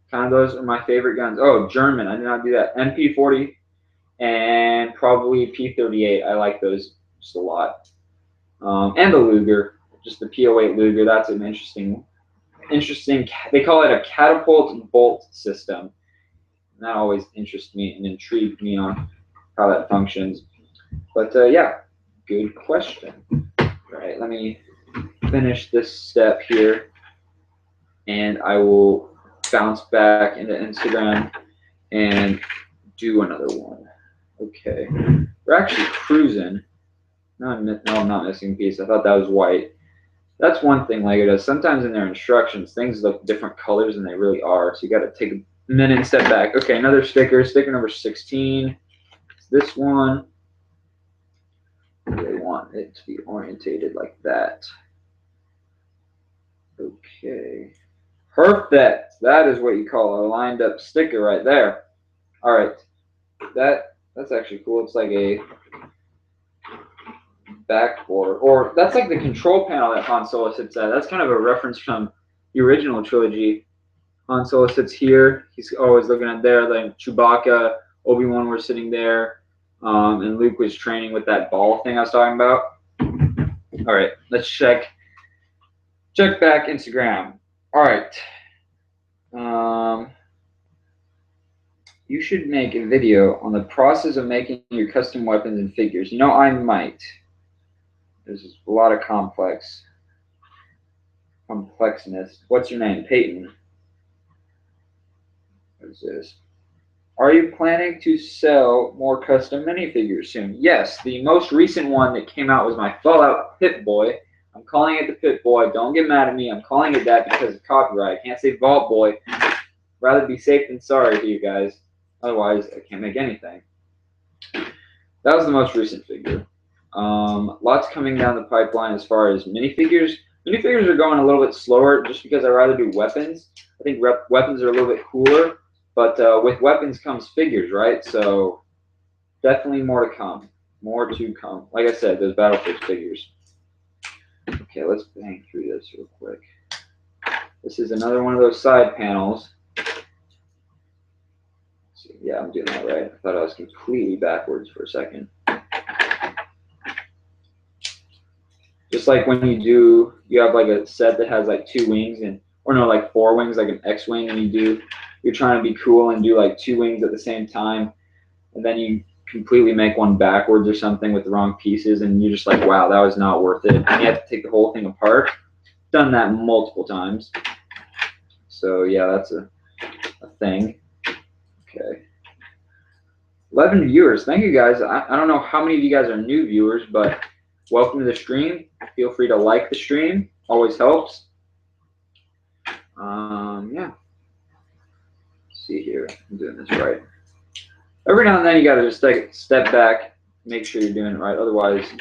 kind of those are my favorite guns. Oh, German. I did not do that. MP40 and probably P38. I like those just a lot. And the Luger, just the P08 Luger. That's an interesting. They call it a catapult bolt system. And that always interests me and intrigued me on how that functions. But yeah, good question. All right, let me finish this step here, and I will bounce back into Instagram and do another one. Okay, we're actually cruising. No, I'm not missing a piece. I thought that was white. That's one thing Lego does. Sometimes in their instructions, things look different colors than they really are. So you got to take a minute and step back. Okay, another sticker. Sticker number 16. It's this one. They want it to be orientated like that. Okay. Perfect. That is what you call a lined up sticker right there. All right. That's actually cool. It's like a backboard, or that's like the control panel that Han Solo sits at. That's kind of a reference from the original trilogy. Han Solo sits here. He's always looking at there. Like Chewbacca, Obi-Wan were sitting there, and Luke was training with that ball thing I was talking about. All right, let's check back Instagram. All right. You should make a video on the process of making your custom weapons and figures. You know, I might. There's a lot of complexness. What's your name? Payton. What is this? Are you planning to sell more custom minifigures soon? Yes, the most recent one that came out was my Fallout Pip-Boy. I'm calling it the Pip-Boy. Don't get mad at me. I'm calling it that because of copyright. I can't say Vault Boy. Rather be safe than sorry to you guys. Otherwise, I can't make anything. That was the most recent figure. Lots coming down the pipeline as far as minifigures. Minifigures are going a little bit slower just because I rather do weapons. I think weapons are a little bit cooler, but with weapons comes figures, right? So definitely more to come. More to come. Like I said, those Battlefield figures. Okay, let's bang through this real quick. This is another one of those side panels. Yeah, I'm doing that right. I thought I was completely backwards for a second. Just like when you have like a set that has like 2 wings or no, like 4 wings, like an X-wing, and you're trying to be cool and do like 2 wings at the same time, and then you completely make one backwards or something with the wrong pieces, and you're just like, wow, that was not worth it. And you have to take the whole thing apart. Done that multiple times. So yeah, that's a thing. Okay. 11 viewers. Thank you guys. I don't know how many of you guys are new viewers, but welcome to the stream. Feel free to like the stream. Always helps. Yeah. Let's see here. I'm doing this right. Every now and then you got to just take a step back, make sure you're doing it right. Otherwise,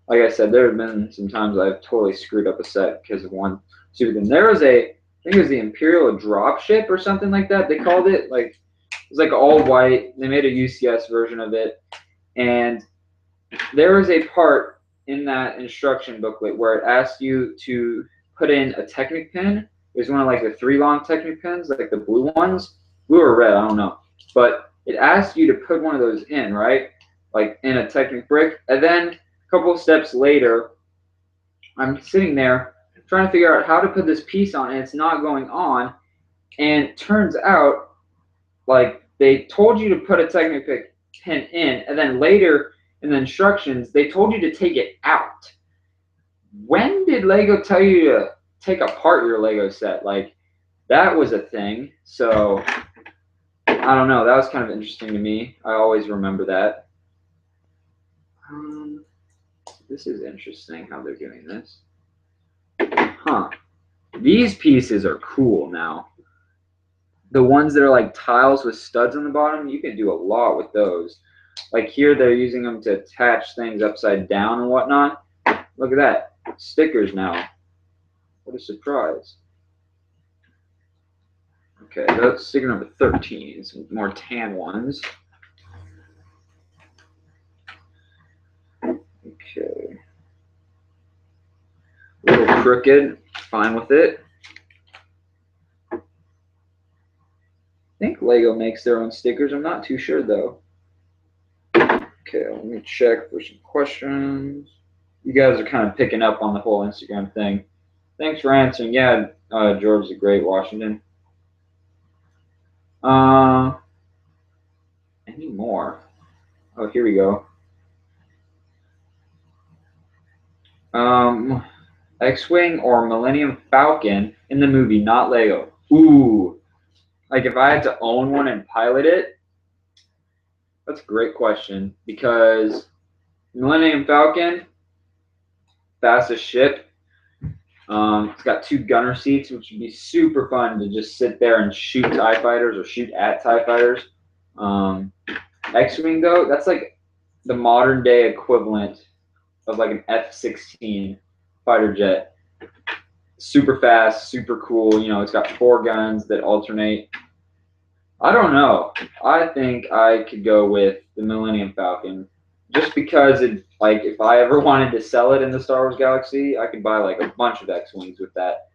like I said, there have been some times I've totally screwed up a set because of one stupid thing. There was I think it was the Imperial dropship or something like that. They called it. Like, it was like all white. They made a UCS version of it. And there was a part in that instruction booklet where it asked you to put in a Technic pin. It was one of like the 3 long Technic pins, like the blue ones. Blue or red, I don't know. But it asked you to put one of those in, right? Like in a Technic brick. And then a couple of steps later, I'm sitting there trying to figure out how to put this piece on, and it's not going on. And it turns out, like, they told you to put a Technic pin in, and then later in the instructions, they told you to take it out. When did Lego tell you to take apart your Lego set? Like, that was a thing. So I don't know. That was kind of interesting to me. I always remember that. This is interesting how they're doing this. Huh. These pieces are cool now. The ones that are like tiles with studs on the bottom, you can do a lot with those. Like here, they're using them to attach things upside down and whatnot. Look at that. Stickers now. What a surprise. Okay, that's sticker number 13. Some more tan ones. Okay. A little crooked. Fine with it. I think Lego makes their own stickers. I'm not too sure, though. Okay, let me check for some questions. You guys are kind of picking up on the whole Instagram thing. Thanks for answering. Yeah, George the Great, Washington. Any more? Oh, here we go. X-Wing or Millennium Falcon in the movie, not Lego. Ooh. Like if I had to own one and pilot it, that's a great question because Millennium Falcon, fastest ship. It's got 2 gunner seats, which would be super fun to just sit there and shoot TIE fighters or shoot at TIE fighters. X-Wing, though, that's like the modern day equivalent of like an F-16 fighter jet. Super fast, super cool. You know, it's got 4 guns that alternate. I don't know. I think I could go with the Millennium Falcon just because it, like, if I ever wanted to sell it in the Star Wars galaxy, I could buy like a bunch of X-Wings with that.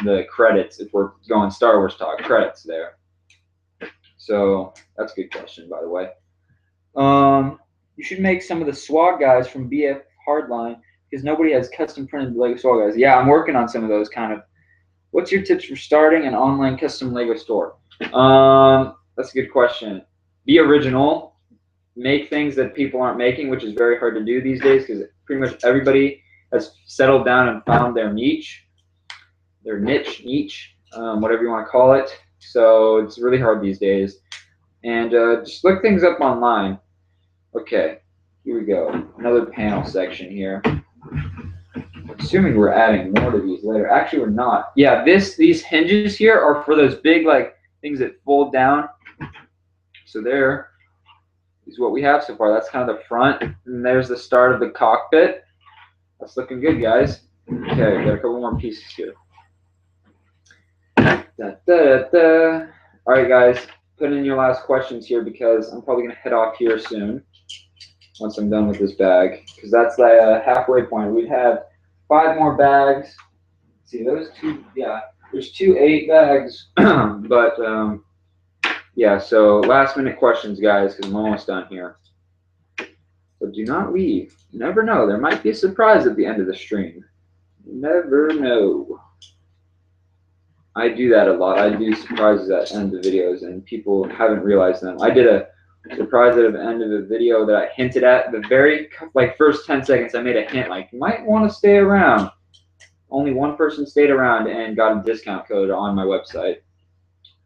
The credits, if we're going Star Wars talk, credits there. So that's a good question, by the way. You should make some of the SWAG guys from BF Hardline because nobody has custom printed Lego SWAG guys. Yeah, I'm working on some of those kind of. What's your tips for starting an online custom Lego store? That's a good question. Be original. Make things that people aren't making, which is very hard to do these days because pretty much everybody has settled down and found their niche, whatever you want to call it. So it's really hard these days. And just look things up online. Okay, here we go. Another panel section here. Assuming we're adding more to these later. Actually, we're not. Yeah, these hinges here are for those big like things that fold down. So there is what we have so far. That's kind of the front, and there's the start of the cockpit. That's looking good, guys. Okay, got a couple more pieces here. Da, da, da, da. All right, guys, put in your last questions here because I'm probably gonna head off here soon once I'm done with this bag because that's the halfway point. We have 5 more bags. Let's see, those 2, yeah, there's 2 8 bags, but yeah, so last minute questions, guys, because I'm almost done here. So do not leave. You never know. There might be a surprise at the end of the stream. You never know. I do that a lot. I do surprises at the end of videos, and people haven't realized them. I did a surprise at the end of a video that I hinted at. The very first 10 seconds, I made a hint like, you might want to stay around. Only 1 person stayed around and got a discount code on my website.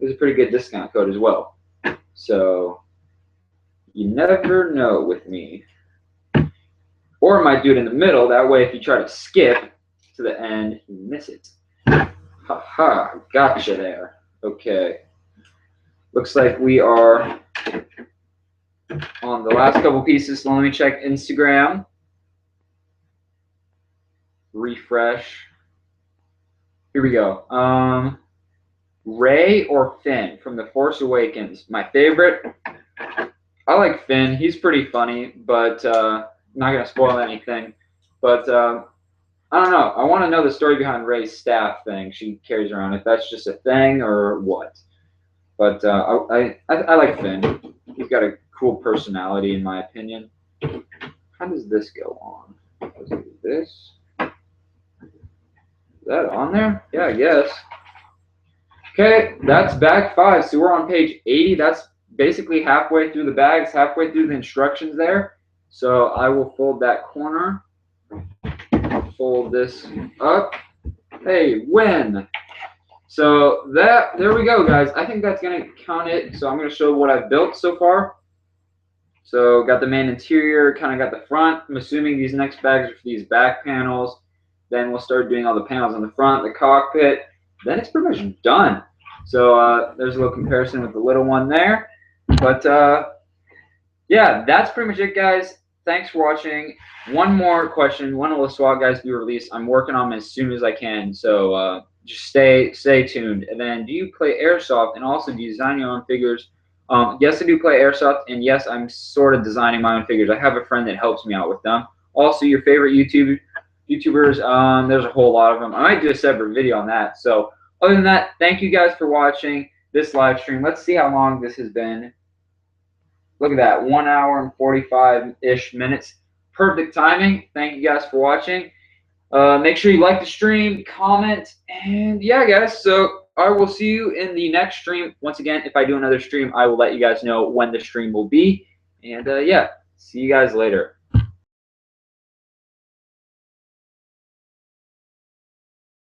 It was a pretty good discount code as well. So you never know with me. Or I might do it in the middle. That way, if you try to skip to the end, you miss it. Haha, gotcha there. Okay. Looks like we are on the last couple pieces. So let me check Instagram. Refresh. Here we go. Rey or Finn from The Force Awakens. My favorite. I like Finn. He's pretty funny, but I'm not going to spoil anything. But I don't know. I want to know the story behind Rey's staff thing she carries around, if that's just a thing or what. But I like Finn. He's got a cool personality, in my opinion. How does this go on? This? Is that on there? Yeah, I guess. Okay, that's bag 5. So we're on page 80. That's basically halfway through the bags, halfway through the instructions there. So I will fold that corner. Fold this up. Hey, win! So there we go, guys. I think that's gonna count it. So I'm gonna show what I've built so far. So got the main interior, kind of got the front. I'm assuming these next bags are for these back panels. Then we'll start doing all the panels on the front, the cockpit. Then it's pretty much done. So there's a little comparison with the little one there. But yeah, that's pretty much it, guys. Thanks for watching. One more question. When will the SWAT guys be released? I'm working on them as soon as I can. So just stay tuned. And then, do you play airsoft? And also, do you design your own figures? Yes, I do play airsoft, and yes, I'm sort of designing my own figures. I have a friend that helps me out with them. Also, your favorite YouTubers? There's a whole lot of them. I might do a separate video on that. So, other than that, thank you guys for watching this live stream. Let's see how long this has been. Look at that, 1 hour and 45-ish minutes. Perfect timing. Thank you guys for watching. Make sure you like the stream, comment, and yeah, guys. So I will see you in the next stream. Once again, if I do another stream, I will let you guys know when the stream will be. And yeah, see you guys later.